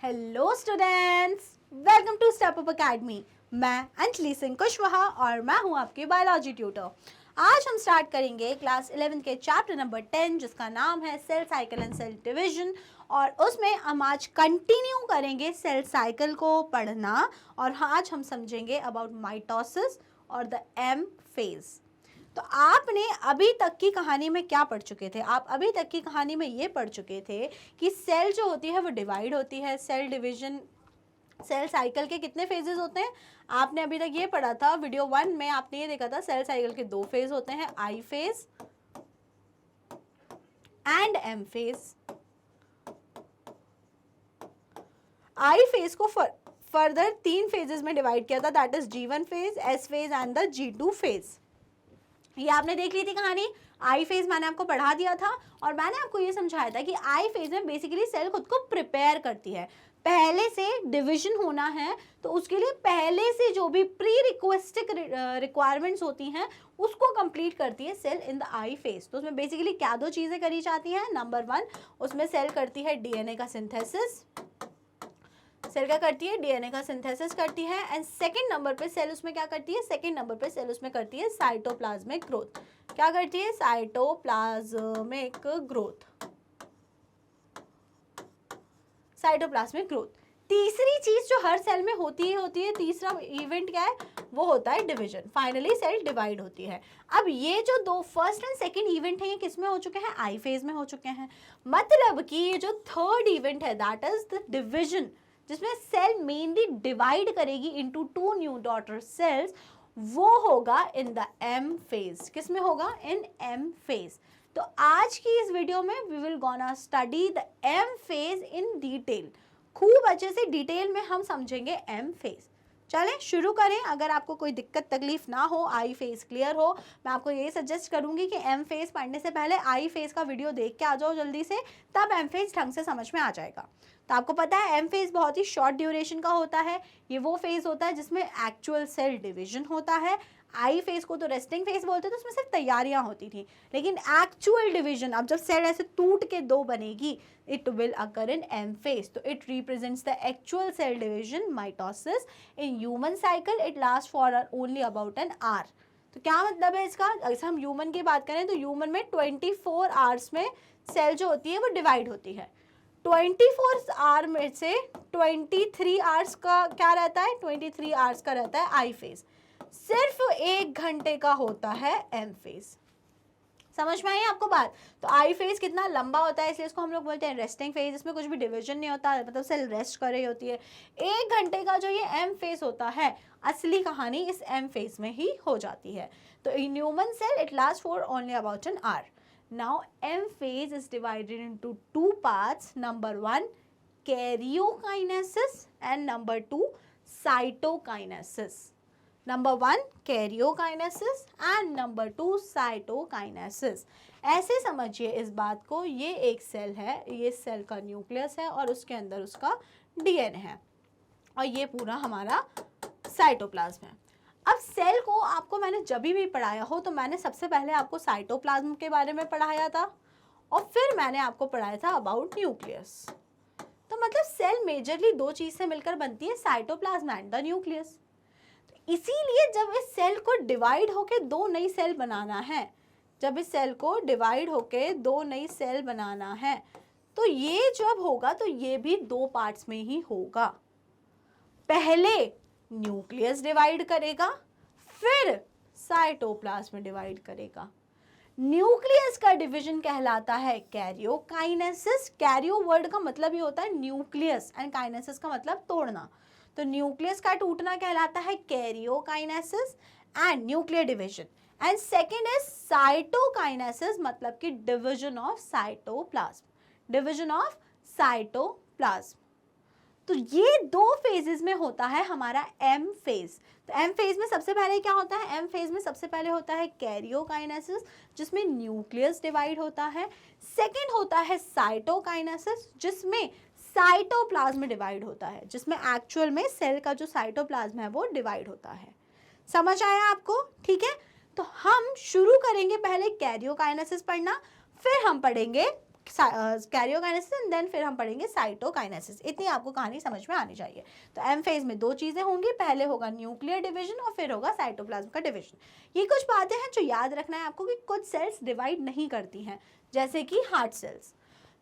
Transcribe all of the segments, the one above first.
Hello students, welcome to step up academy. मैं अंजलि सिंह कुशवाहा और मैं हूं आपकी बायोलॉजी ट्यूटर। आज हम स्टार्ट करेंगे क्लास 11 के चैप्टर नंबर 10 जिसका नाम है cell cycle and cell division. और उसमें हम आज कंटिन्यू करेंगे सेल साइकिल को पढ़ना और आज हम समझेंगे अबाउट माइटोसिस और द एम फेज। तो आपने अभी तक की कहानी में क्या पढ़ चुके थे? आप अभी तक की कहानी में ये पढ़ चुके थे कि सेल जो होती है वो डिवाइड होती है। सेल डिवीजन, सेल साइकिल के कितने फेजेस होते हैं आपने अभी तक ये पढ़ा था। वीडियो 1 में आपने ये देखा था सेल साइकिल के 2 फेज होते हैं, I phase and M phase. I phase को फर्दर 3 फेजेस में डिवाइड किया था, that is G1 phase, S phase and the G2 phase. ये आपने देख ली थी कहानी। आई फेज मैंने आपको पढ़ा दिया था और मैंने आपको ये समझाया था कि आई फेज में बेसिकली सेल खुद को प्रिपेयर करती है। पहले से डिवीजन होना है तो उसके लिए पहले से जो भी प्री रिक्वेस्टिक रिक्वायरमेंट्स होती हैं उसको कंप्लीट करती है cell in the I phase. तो उसमें बेसिकली क्या 2 चीजें करी जाती हैं। नंबर 1, उसमें सेल करती है डीएनए का सिंथेसिस। सेल क्या करती है? डीएनए का सिंथेसिस करती है। एंड सेकंड नंबर पे सेल उसमें क्या करती है? सेकंड नंबर पे सेल उसमें करती है साइटोप्लाज्मिक ग्रोथ। क्या करती है? Cytoplasmic growth. Cytoplasmic growth. तीसरी चीज जो हर सेल में होती है, तीसरा इवेंट क्या है? वो होता है डिवीजन। फाइनली सेल डिवाइड होती है। अब ये जो 2 फर्स्ट एंड सेकंड इवेंट है ये किस में हो चुके हैं? आई फेज में हो चुके हैं। मतलब कि ये जो थर्ड इवेंट है दैट इज द डिवीजन, जिसमें सेल मेनली डिवाइड करेगी इनटू 2 न्यू डॉटर सेल्स, वो होगा इन द एम फेज। किस में होगा? In M phase. तो आज की इस वीडियो में we will gonna study the M phase in detail. खूब अच्छे से डिटेल में हम समझेंगे एम फेज। चलें शुरू करें। अगर आपको कोई दिक्कत तकलीफ ना हो, आई फेज क्लियर हो, मैं आपको ये सजेस्ट करूंगी कि एम फेज पढ़ने से पहले आई फेज का वीडियो देख के आ जाओ जल्दी से, तब एम फेज ढंग से समझ में आ जाएगा। तो आपको पता है एम फेज बहुत ही शॉर्ट ड्यूरेशन का होता है। ये वो फेज होता है जिसमें एक्चुअल सेल डिवीजन होता है। आई फेज को तो रेस्टिंग फेज बोलते थे, तो उसमें सिर्फ तैयारियां होती थी। लेकिन एक्चुअल डिवीजन, अब जब सेल ऐसे टूट के 2 बनेगी, it will occur in M phase. तो it represents the actual cell division mitosis. In human cycle it last for only about an hour. तो क्या मतलब है इसका? अगर हम ह्यूमन की बात करें तो ह्यूमन में 24 आवर्स में सेल जो होती है वो डिवाइड होती है। 24 आवर में से 23 आवर्स का क्या रहता है? 23 आवर्स का रहता है आई फेज। सिर्फ 1 घंटे का होता है एम फेज। समझ में आई आपको बात? तो आई फेज कितना लंबा होता है, इसलिए इसको हम लोग बोलते हैं रेस्टिंग फेज। इसमें कुछ भी डिवीजन नहीं होता, मतलब सेल रेस्ट कर रही होती है। 1 घंटे का जो ये एम फेज होता है, असली कहानी इस एम फेज में ही हो जाती है। तो in human cell it last for only about an hour. Now M phase is divided into 2 parts. Number 1, karyokinesis and number 2, cytokinesis. Number 1 karyokinesis and number 2 cytokinesis. ऐसे समझिए इस बात को, ये एक सेल है, ये सेल का न्यूक्लियस है और उसके अंदर उसका डीएनए है और ये पूरा हमारा साइटोप्लाज्म है। अब सेल को आपको मैंने जब भी पढ़ाया हो तो मैंने सबसे पहले आपको साइटोप्लाज्म के बारे में पढ़ाया था और फिर मैंने आपको पढ़ाया था अबाउट न्यूक्लियस। तो मतलब सेल मेजरली 2 चीज से मिलकर बनती है, साइटोप्लाज्म एंड द न्यूक्लियस। तो इसीलिए जब इस सेल को डिवाइड होके 2 नई सेल बनाना है, जब इस सेल को डिवाइड होके 2 नई सेल बनाना है, तो ये जब होगा तो ये भी 2 पार्ट्स में ही होगा। पहले न्यूक्लियस डिवाइड करेगा, फिर साइटोप्लाज्म डिवाइड करेगा। न्यूक्लियस का डिवीजन कहलाता है कैरियोकाइनेसिस। कैरियो वर्ड का मतलब ही होता है न्यूक्लियस एंड काइनेसिस का मतलब तोड़ना। तो न्यूक्लियस का टूटना कहलाता है karyokinesis and nuclear division. And second is cytokinesis, मतलब कि division of cytoplasm. Division of cytoplasm. तो ये 2 फेजेस में होता है हमारा एम फेज। तो एम फेज में सबसे पहले क्या होता है? एम फेज में सबसे पहले होता है कैरियोकाइनेसिस, जिसमें न्यूक्लियस डिवाइड होता है। सेकंड होता है साइटोकाइनेसिस, जिसमें साइटोप्लाज्म डिवाइड होता है, जिसमें एक्चुअल में सेल का जो साइटोप्लाज्म है वो डिवाइड होता है। समझ आया आपको? ठीक है, तो हम शुरू करेंगे पहले कैरियोकाइनेसिस पढ़ना, फिर हम पढ़ेंगे कैरियोकाइनेसिस एंड देन फिर हम पढ़ेंगे साइटोकाइनेसिस। इतनी आपको कहानी समझ में आनी चाहिए। तो एम फेज में दो चीजें होंगी, पहले होगा न्यूक्लियर डिवीजन और फिर होगा साइटोप्लाज्म का डिवीजन। ये कुछ बातें हैं जो याद रखना है आपको कि कुछ सेल्स डिवाइड नहीं करती हैं, जैसे कि heart cells.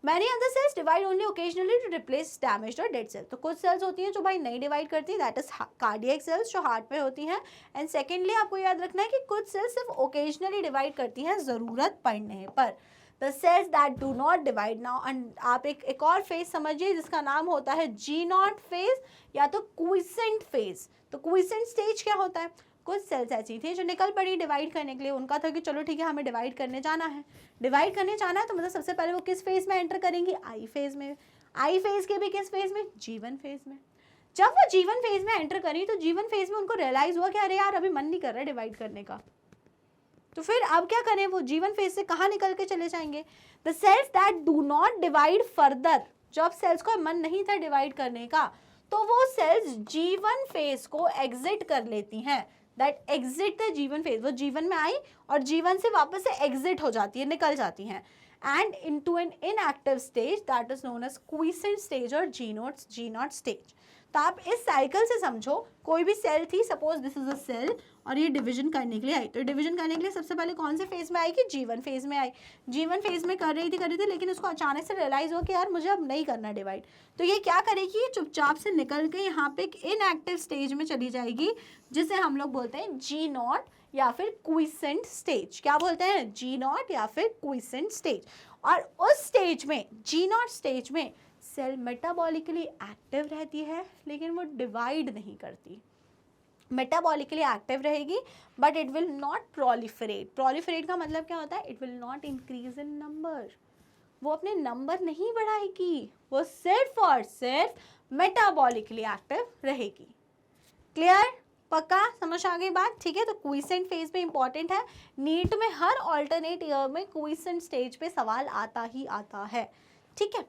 Many other cells divide only occasionally to replace damaged or dead cells। तो कुछ सेल्स होती हैं जो भाई नहीं डिवाइड करती, दैट इज कार्डियक सेल्स जो हार्ट में होती हैं। एंड सेकेंडली आपको याद रखना है कि कुछ सेल्स सिर्फ ओकेजनली डिवाइड करती हैं ज़रूरत पड़ने पर। The cells that do not divide now, आप एक और फेज समझिए जिसका नाम होता है जी नॉट फेज या तो क्विसेंट फेज। तो क्विसेंट स्टेज क्या होता है? कुछ सेल्स ऐसी थी जो निकल पड़ी डिवाइड करने के लिए, उनका था कि चलो ठीक है हमें डिवाइड करने जाना है। डिवाइड करने जाना है तो मतलब सबसे पहले वो किस फेज में एंटर करेंगी? आई फेज में। आई फेज के भी किस फेज में? जीवन फेज में। जब वो जीवन फेज में एंटर करी तो जीवन फेज में उनको रियलाइज हुआ कि अरे यार अभी मन नहीं कर रहा डिवाइड करने का, तो फिर अब क्या करें? वो जीवन फेज से कहाँ निकल के चले जाएंगे? The cells that do not divide further, जब सेल्स को मन नहीं था डिवाइड करने का तो वो सेल्स जीवन फेज को एग्जिट कर लेती हैं। दैट एग्जिट द जीवन फेज, वो जीवन में आई और जीवन से वापस से एग्जिट हो जाती है, निकल जाती हैं। And into an inactive stage that is known as quiescent stage और जी नॉट स्टेज। तो आप इस साइकिल से समझो, कोई भी सेल थी, suppose this is a cell और ये डिवीजन करने के लिए आई, तो डिवीजन करने के लिए सबसे पहले कौन से फेज में आएगी? जीवन फेज में आई। जीवन फेज में कर रही थी लेकिन उसको अचानक से रियलाइज हो कि यार मुझे अब नहीं करना डिवाइड, तो ये क्या करेगी? चुपचाप से निकल के यहाँ पे एक इनएक्टिव स्टेज में चली जाएगी जिसे हम लोग बोलते हैं जी नॉट या फिर क्विसेंट स्टेज। क्या बोलते हैं? जी नॉट या फिर क्विसेंट स्टेज। और उस स्टेज में, जी नॉट स्टेज में, सेल मेटाबॉलिकली एक्टिव रहती है लेकिन वो डिवाइड नहीं करती। मेटाबॉलिकली एक्टिव रहेगी but it will not proliferate. Proliferate का मतलब क्या होता है? It will not increase in number. वो अपने नंबर नहीं बढ़ाएगी, वो सिर्फ और सिर्फ मेटाबॉलिकली एक्टिव रहेगी। क्लियर? पक्का समझ आ गई बात? ठीक है, तो क्विसेंट फेज में इंपॉर्टेंट है, नीट में हर ऑल्टरनेट ईयर में क्विसेंट स्टेज पे सवाल आता ही आता है। ठीक है,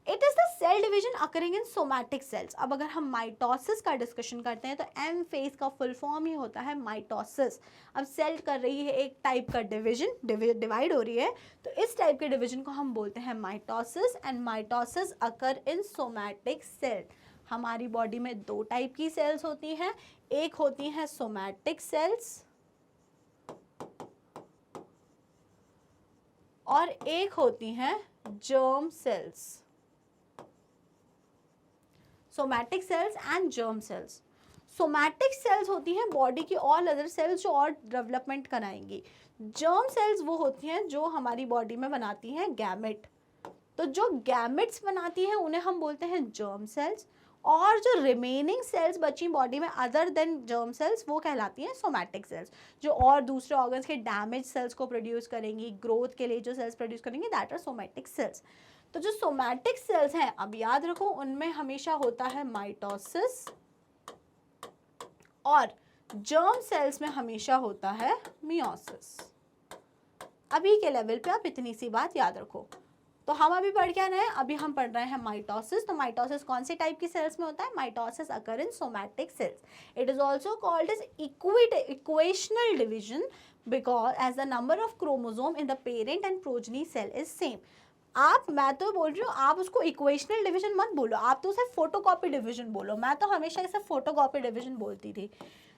it is the cell division occurring in somatic cells. अब अगर हम माइटोसिस का डिस्कशन करते हैं तो एम फेज का फुल फॉर्म ही होता है माइटोसिस। अब सेल कर रही है एक टाइप का डिवीजन, डिवाइड हो रही है, तो इस टाइप के डिवीजन को हम बोलते हैं mitosis. And mitosis occur in somatic cell. हमारी बॉडी में दो टाइप की सेल्स होती हैं, एक होती हैं सोमैटिक सेल्स और एक होती हैं germ cells. Somatic cells and germ cells. Somatic cells होती हैं बॉडी की ऑल अदर सेल्स जो और डेवलपमेंट कराएंगी। जर्म सेल्स वो होती हैं जो हमारी बॉडी में बनाती हैं गैमेट। तो जो गैमेट्स बनाती हैं उन्हें हम बोलते हैं जर्म सेल्स, और जो रिमेनिंग सेल्स बची बॉडी में अदर देन जर्म सेल्स वो कहलाती हैं सोमैटिक सेल्स, जो और दूसरे ऑर्गन्स के डैमेज सेल्स को प्रोड्यूस करेंगी, ग्रोथ के लिए जो सेल्स प्रोड्यूस करेंगी, दैट आर सोमैटिक सेल्स। तो जो सोमैटिक सेल्स हैं, अब याद रखो, उनमें हमेशा होता है माइटोसिस और जर्म सेल्स में हमेशा होता है मियोसिस। अभी के लेवल पे आप इतनी सी बात याद रखो। तो हम अभी पढ़ क्या रहे हैं? अभी हम पढ़ रहे हैं माइटोसिस। तो माइटोसिस कौन से टाइप की सेल्स में होता है? Mitosis occur in somatic cells. It is also called as equational division because as the number of chromosome in the parent and progeny cell is same. मैं तो बोल रही हूँ, आप उसको इक्वेशनल डिवीजन मत बोलो, आप तो उसे फोटोकॉपी डिवीजन बोलो। मैं तो हमेशा इसे फोटोकॉपी डिवीजन बोलती थी।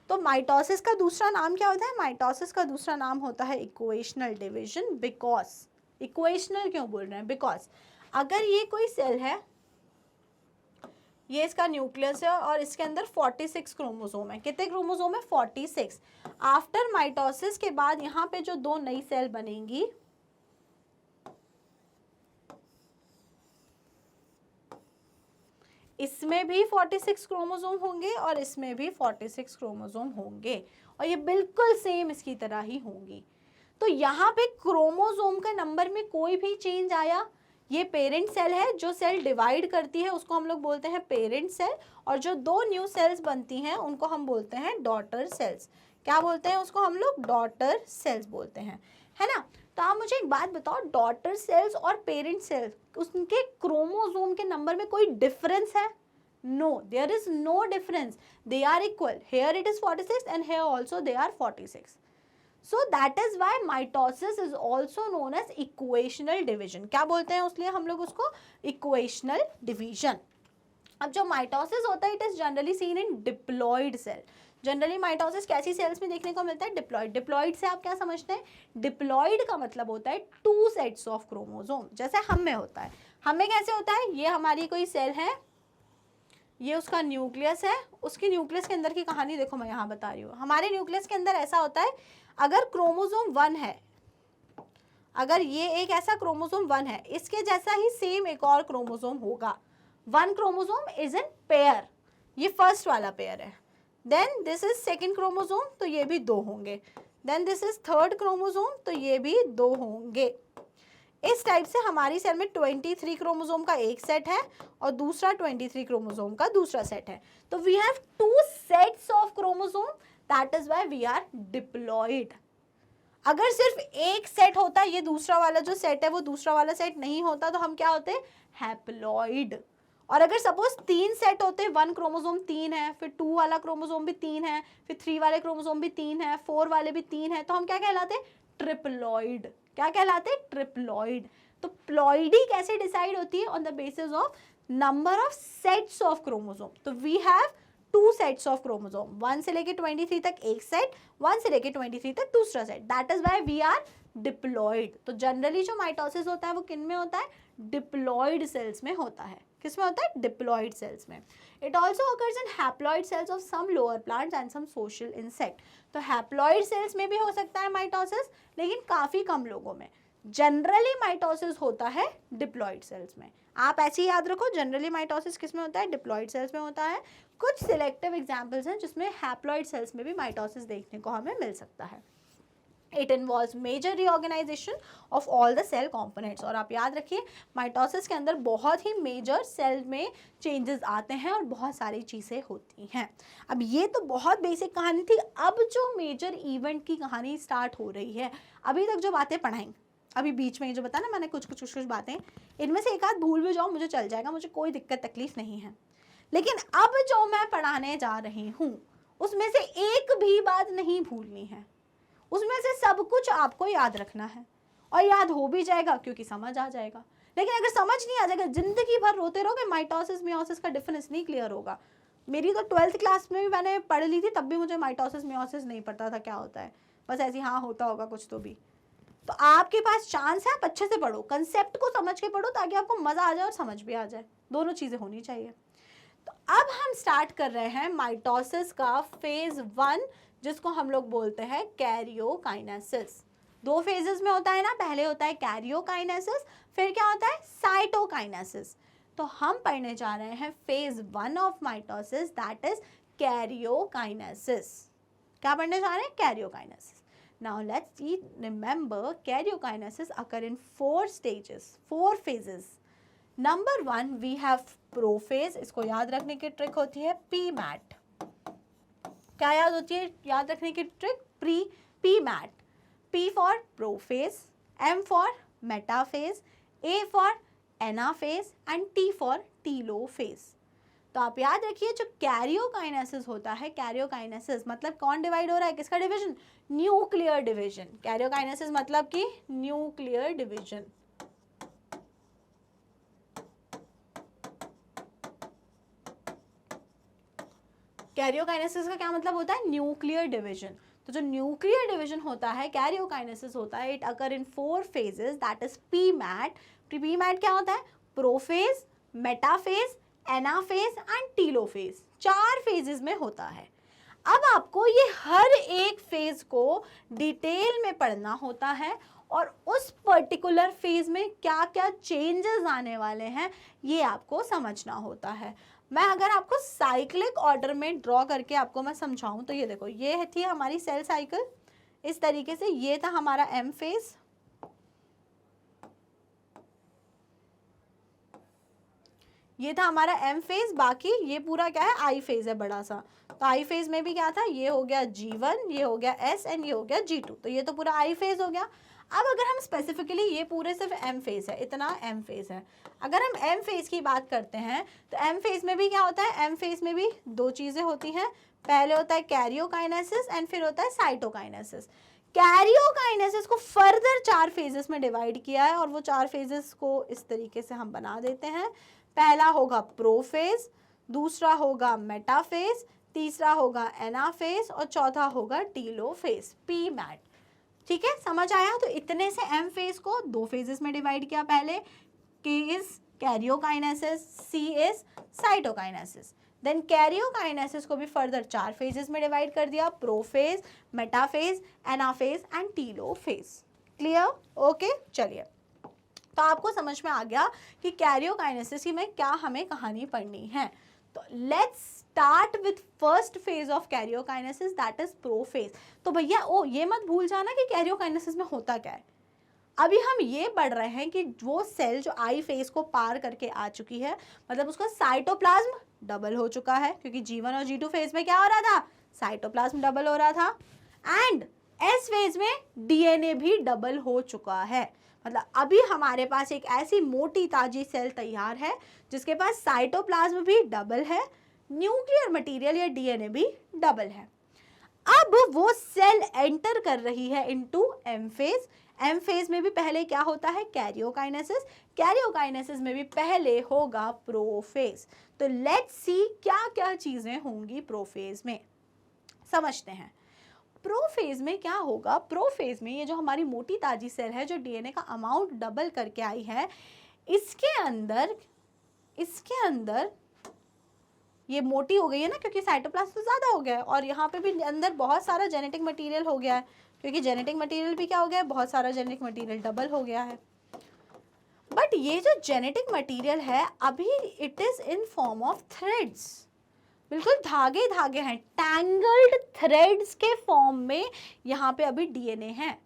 तो माइटोसिस का दूसरा नाम क्या होता है? माइटोसिस का दूसरा नाम होता है इक्वेशनल डिवीजन। बिकॉज इक्वेशनल क्यों बोल रहे हैं? बिकॉज अगर ये कोई सेल है, ये इसका न्यूक्लियस है और इसके अंदर 46 क्रोमोसोम है। कितने क्रोमोसोम है? 46। आफ्टर माइटोसिस के बाद यहाँ पे जो दो नई सेल बनेंगी, इसमें भी 46 क्रोमोसोम होंगे और इसमें भी 46 क्रोमोसोम होंगे और ये बिल्कुल सेम इसकी तरह ही होंगी। तो यहाँ पे क्रोमोसोम का नंबर में कोई भी चेंज आया, ये पेरेंट सेल है, जो सेल डिवाइड करती है उसको हम लोग बोलते हैं पेरेंट सेल, और जो दो न्यू सेल्स बनती हैं उनको हम बोलते हैं डॉटर सेल्स। क्या बोलते हैं उसको? हम लोग डॉटर सेल्स बोलते हैं, है ना। तो आप मुझे एक बात बताओ, डॉटर सेल्स और पेरेंट सेल्स, उसके क्रोमोसोम के नंबर में कोई डिफरेंस है? No, there is no difference, they are equal. Here it is 46 and here also they are 46। So that is why mitosis is also known as equational division. क्या बोलते हैं उसलिए हम लोग उसको? Equational division. अब जो माइटोसिस होता है it is generally seen in diploid cell. Generally mitosis कैसी सेल्स में देखने को मिलता है? डिप्लॉइड. डिप्लॉइड से आप क्या समझते हैं? डिप्लॉइड का मतलब होता है 2 सेट्स ऑफ क्रोमोसोम, जैसे हम में होता है. हमें कैसे होता है? ये हमारी कोई सेल है, ये उसका न्यूक्लियस है, उसकी न्यूक्लियस के अंदर की कहानी देखो मैं यहाँ बता रही हूँ. हमारे न्यूक्लियस के अंदर ऐसा होता है, अगर क्रोमोसोम 1 है, अगर ये एक ऐसा क्रोमोसोम 1 है, इसके जैसा ही सेम एक और क्रोमोसोम होगा. 1 क्रोमोसोम इज इन पेयर, ये फर्स्ट वाला पेयर है. Then this is second chromosome, तो ये भी 2 होंगे. Then this is third chromosome, तो ये भी 2 होंगे. इस टाइप से हमारी सेल में 23 क्रोमोसोम का एक सेट है और दूसरा 23 क्रोमोसोम का दूसरा सेट है. तो we have 2 sets of chromosome, that is why we are diploid. अगर सिर्फ एक सेट होता, ये दूसरा वाला जो सेट है वो दूसरा वाला सेट नहीं होता, तो हम क्या होते? हैप्लॉइड. और अगर सपोज 3 सेट होते, 1 क्रोमोसोम 3 है, फिर 2 वाला क्रोमोसोम भी 3 है, फिर 3 वाले क्रोमोसोम भी 3 है, 4 वाले भी 3 है, तो हम क्या कहलाते? ट्रिप्लॉइड. क्या कहलाते? ट्रिप्लॉइड. तो प्लॉइडी कैसे डिसाइड होती है? On the basis of number of sets of chromosome. तो we have 2 sets of chromosome, 1 से लेके 23 तक एक सेट, 1 से लेके 23 तक दूसरा सेट. That is why we are diploid. तो जनरली जो माइटोसिस होता है वो किन में होता है? डिप्लॉइड सेल्स में होता है. किस में होता है? डिप्लॉइड सेल्स में. It also occurs in haploid cells of some lower plants and some social insect. तो हैप्लॉइड सेल्स में भी हो सकता है माइटोसिस, लेकिन काफ़ी कम लोगों में. जनरली माइटोसिस होता है डिप्लॉइड सेल्स में. आप ऐसे ही याद रखो, जनरली माइटोसिस किस में होता है? डिप्लॉइड सेल्स में होता है. कुछ सिलेक्टिव एग्जाम्पल्स हैं जिसमें हैप्लॉइड सेल्स में भी माइटोसिस देखने को हमें मिल सकता है. It involves major reorganization of all the cell components. और आप याद रखिए माइटोसिस के अंदर बहुत ही मेजर सेल में चेंजेस आते हैं और बहुत सारी चीज़ें होती हैं. अब ये तो बहुत बेसिक कहानी थी. अब जो मेजर इवेंट की कहानी स्टार्ट हो रही है, अभी तक जो बातें पढ़ाई, अभी बीच में जो बताया ना मैंने कुछ बातें, इनमें से एक आध भूल भी जाओ मुझे चल जाएगा, मुझे कोई दिक्कत तकलीफ नहीं है. लेकिन अब जो मैं पढ़ाने जा रही हूँ उसमें से एक भी बात नहीं भूलनी है. उसमें से सब कुछ आपको याद रखना है और याद हो भी जाएगा क्योंकि समझ आ जाएगा. लेकिन अगर समझ नहीं आ जाएगा, जिंदगी भर रोते रहोगे, माइटोसिस मियोसिस का डिफरेंस नहीं क्लियर होगा. मेरी तो 12th क्लास में भी मैंने पढ़ ली थी, तब भी मुझे माइटोसिस मियोसिस नहीं पता था क्या होता है. बस ऐसे हाँ होता होगा कुछ तो भी. तो आपके पास चांस है, आप अच्छे से पढ़ो, कंसेप्ट को समझ के पढ़ो ताकि आपको मज़ा आ जाए और समझ भी आ जाए. दोनों चीज़ें होनी चाहिए. तो अब हम स्टार्ट कर रहे हैं माइटोसिस का फेज 1, जिसको हम लोग बोलते हैं कैरियोकाइनेसिस. 2 फेजेस में होता है ना, पहले होता है कैरियोकाइनेसिस, फिर क्या होता है? साइटोकाइनेसिस. तो हम पढ़ने जा रहे हैं phase 1 of mitosis, that is karyokinesis. क्या पढ़ने जा रहे हैं? Karyokinesis. Now let's remember karyokinesis occur in 4 stages, 4 phases. Number 1 we have prophase. इसको याद रखने की ट्रिक होती है पीमैट. क्या याद होती है याद रखने की trick? PMAT. P for prophase, M for metaphase, A for anaphase and T for telophase. तो आप याद रखिए जो कैरियोकाइनेसिस होता है, कैरियोकाइनेसिस मतलब कौन डिवाइड हो रहा है, किसका डिवीजन? Nuclear division. कैरियोकाइनेसिस मतलब कि न्यूक्लियर डिवीजन. कैरियोकाइनेसिस का क्या मतलब होता है? Nuclear division. तो जो न्यूक्लियर डिवीजन होता है, कैरियोकाइनेसिस होता है, it occur in 4 phases, that is PMAT. PMAT क्या होता है? Prophase, metaphase, anaphase and telophase. 4 phases में होता है. अब आपको ये हर एक फेज को डिटेल में पढ़ना होता है और उस पर्टिकुलर फेज में क्या क्या चेंजेस आने वाले हैं ये आपको समझना होता है. मैं अगर आपको साइक्लिक ऑर्डर में ड्रॉ करके आपको मैं समझाऊं तो ये देखो, ये थी हमारी सेल साइकिल इस तरीके से. ये था हमारा एम फेज, ये था हमारा एम फेज. बाकी ये पूरा क्या है? आई फेज है बड़ा सा. तो आई फेज में भी क्या था? ये हो गया G1, ये हो गया S एंड ये हो गया G2. तो ये तो पूरा आई फेज हो गया. अब अगर हम स्पेसिफिकली, ये पूरे सिर्फ एम फेज है, इतना एम फेज है. अगर हम एम फेज की बात करते हैं तो एम फेज में भी क्या होता है? एम फेज में भी 2 चीज़ें होती हैं. पहले होता है कैरियोकाइनेसिस एंड फिर होता है साइटोकाइनेसिस. कैरियोकाइनेसिस को फर्दर 4 फेजेस में डिवाइड किया है और वो 4 फेजेस को इस तरीके से हम बना देते हैं। पहला होगा प्रोफेज, दूसरा होगा मेटाफेज, तीसरा होगा एनाफेज और चौथा होगा टीलोफेज, पी मैट। ठीक है, समझ आया? तो इतने से एम फेज को 2 फेजेस में डिवाइड किया पहले, K is karyokinesis, C is cytokinesis. Then karyokinesis को भी फर्दर 4 फेजेस में डिवाइड कर दिया, prophase, metaphase, anaphase and telophase. Clear? Okay, चलिए, तो आपको समझ में आ गया कि कैरियोकाइनेसिस की में क्या हमें कहानी पढ़नी है। तो let's start with first phase of karyokinesis, that is prophase. तो भैया ये मत भूल जाना कि कैरियोकाइनेसिस में होता क्या है। अभी हम ये पढ़ रहे हैं कि वो सेल जो आई फेज को पार करके आ चुकी है, मतलब उसका साइटोप्लाज्म डबल हो चुका है, क्योंकि G1 और G2 फेज में क्या हो रहा था, साइटोप्लाज्म डबल हो रहा था, एंड एस फेज में डीएनए भी डबल हो चुका है। मतलब अभी हमारे पास एक ऐसी मोटी ताजी सेल तैयार है जिसके पास साइटोप्लाज्म भी डबल है, न्यूक्लियर मटेरियल या डीएनए भी डबल है। अब वो सेल एंटर कर रही है into M phase. M phase में भी पहले क्या होता है, कैरियोकाइनेसिस। कैरियोकाइनेसिस में भी पहले होगा प्रोफेज। तो लेट्स सी क्या क्या चीजें होंगी प्रोफेज में, समझते हैं। प्रोफेज में क्या होगा, प्रोफेज में ये जो हमारी मोटी ताजी सेल है जो डीएनए का अमाउंट डबल करके आई है, इसके अंदर ये मोटी हो गई है ना, क्योंकि साइटोप्लाज्म तो ज़्यादा हो गया है, और यहाँ पे भी अंदर बहुत सारा जेनेटिक मटेरियल हो गया है, क्योंकि जेनेटिक मटेरियल भी क्या हो गया है, बहुत सारा जेनेटिक मटेरियल डबल हो गया है। बट ये जो जेनेटिक मटेरियल है अभी it is in form of threads, बिल्कुल धागे धागे हैं, टैंगल्ड थ्रेड्स के फॉर्म में यहाँ पे अभी डीएनए है,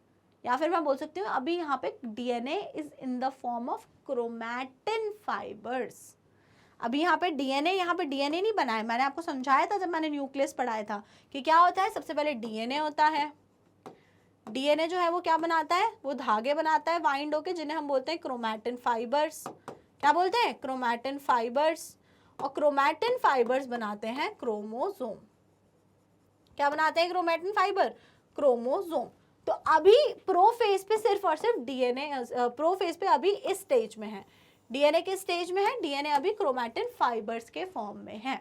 या फिर मैं बोल सकती हूँ अभी यहाँ पे DNA is in the form of chromatin fibres. अभी यहाँ पे डीएनए नहीं बना है। मैंने आपको समझाया था जब मैंने न्यूक्लियस पढ़ाया था कि क्या होता है, सबसे पहले डीएनए होता है। डीएनए जो है वो क्या बनाता है, वो धागे बनाता है वाइंड होके, जिन्हें हम बोलते हैं क्रोमैटिन फाइबर्स। क्या बोलते हैं, क्रोमैटिन फाइबर्स। और क्रोमैटिन फाइबर्स बनाते हैं क्रोमोसोम। क्या बनाते हैं क्रोमैटिन फाइबर, क्रोमोसोम। तो अभी प्रोफेज पे सिर्फ और सिर्फ डीएनए, प्रोफेज पे अभी इस स्टेज में है। डीएनए किस स्टेज में है, डीएनए अभी क्रोमैटिन फाइबर्स के फॉर्म में है।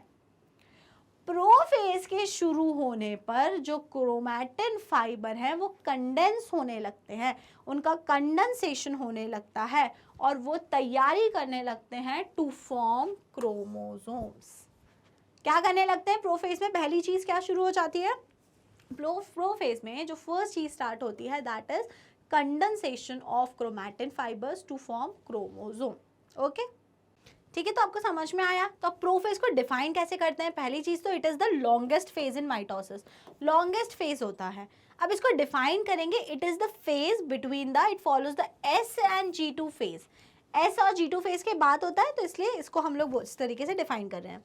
प्रोफेज के शुरू होने पर जो क्रोमैटिन फाइबर हैं वो कंडेंस होने लगते हैं, उनका कंडेंसेशन होने लगता है और वो तैयारी करने लगते हैं टू फॉर्म क्रोमोसोम्स। क्या करने लगते हैं प्रोफेज में, पहली चीज क्या शुरू हो जाती है, प्रोफेज में जो फर्स्ट चीज स्टार्ट होती है that is condensation of chromatin fibres to form chromosome. Okay, ठीक है, तो आपको समझ में आया। तो अब प्रोफेज को डिफाइन कैसे करते हैं, पहली चीज तो it is the longest phase in mitosis, longest phase होता है। अब इसको डिफाइन करेंगे, it is the phase between the, it follows the S and G2 phase. S और G2 फेज के बाद होता है, तो इसलिए इसको हम लोग इस तरीके से डिफाइन कर रहे हैं।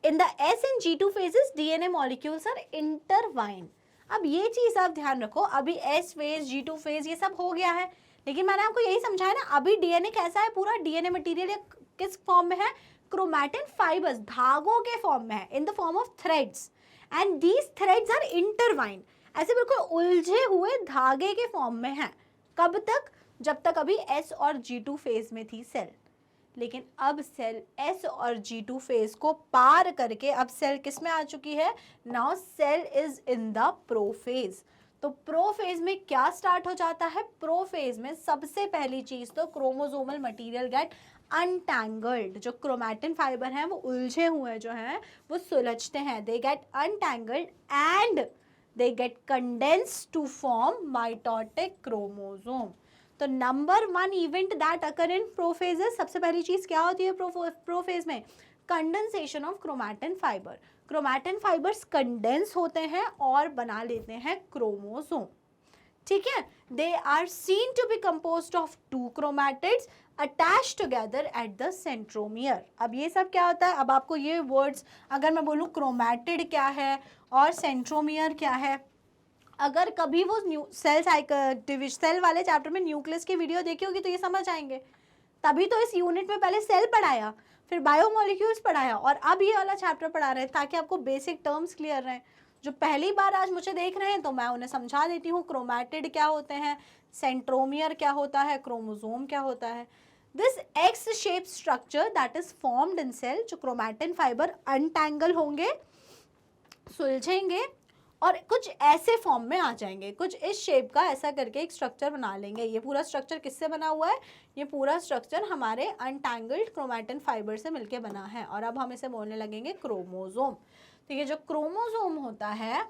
In the S and G2 phases DNA molecules are intertwine. अब ये चीज आप ध्यान रखो, अभी एस फेज, G2 फेज ये सब हो गया है, लेकिन मैंने आपको यही समझाया ना, अभी डीएनए कैसा है, पूरा डीएनए मटेरियल किस फॉर्म में है, क्रोमैटिन फाइबर्स, धागों के फॉर्म में है, in the form of threads, and these threads are intertwine, ऐसे बिल्कुल उलझे हुए धागे के फॉर्म में है। कब तक, जब तक अभी एस और G2 फेज में थी सेल। लेकिन अब सेल एस और G2 फेज को पार करके अब सेल किस में आ चुकी है, now cell is in the prophase. तो प्रोफेज में क्या स्टार्ट हो जाता है, प्रोफेज में सबसे पहली चीज तो क्रोमोसोमल मटेरियल गेट अनटैंगल्ड, जो क्रोमैटिन फाइबर हैं वो उलझे हुए जो हैं वो सुलझते हैं, they get untangled and they get condensed to form mitotic chromosome. तो number 1 event that occur in prophases, सबसे पहली चीज क्या होती है प्रोफेज में, condensation of chromatin fibre. Chromatin fibres condense होते हैं और बना लेते हैं क्रोमोसोम। ठीक है, they are seen to be composed of 2 chromatids attach together at the centromere. अब ये सब क्या होता है, अब आपको ये वर्ड्स अगर मैं बोलूँ क्रोमैटिड क्या है और सेंट्रोमियर क्या है, अगर कभी वो सेल वाले चैप्टर में न्यूक्लियस की वीडियो देखी होगी तो ये समझ आएंगे। तभी तो इस यूनिट में पहले सेल पढ़ाया, फिर बायोमोलिक्यूल्स पढ़ाया और अब ये वाला चैप्टर पढ़ा रहे हैं ताकि आपको बेसिक टर्म्स क्लियर रहें। जो पहली बार आज मुझे देख रहे हैं तो मैं उन्हें समझा देती हूँ क्रोमैटिड क्या होते हैं, सेंट्रोमियर क्या होता है, क्रोमोसोम क्या होता है। This X shape structure that is formed in cell, जो क्रोमैटिन फाइबर अनटैंगल होंगे, सुलझेंगे और कुछ ऐसे फॉर्म में आ जाएंगे, कुछ इस शेप का ऐसा करके एक स्ट्रक्चर बना लेंगे। ये पूरा स्ट्रक्चर किससे बना हुआ है, ये पूरा स्ट्रक्चर हमारे अनटैंगल्ड क्रोमैटिन फाइबर से मिलके बना है और अब हम इसे बोलने लगेंगे क्रोमोसोम। तो ये जो क्रोमोसोम होता है,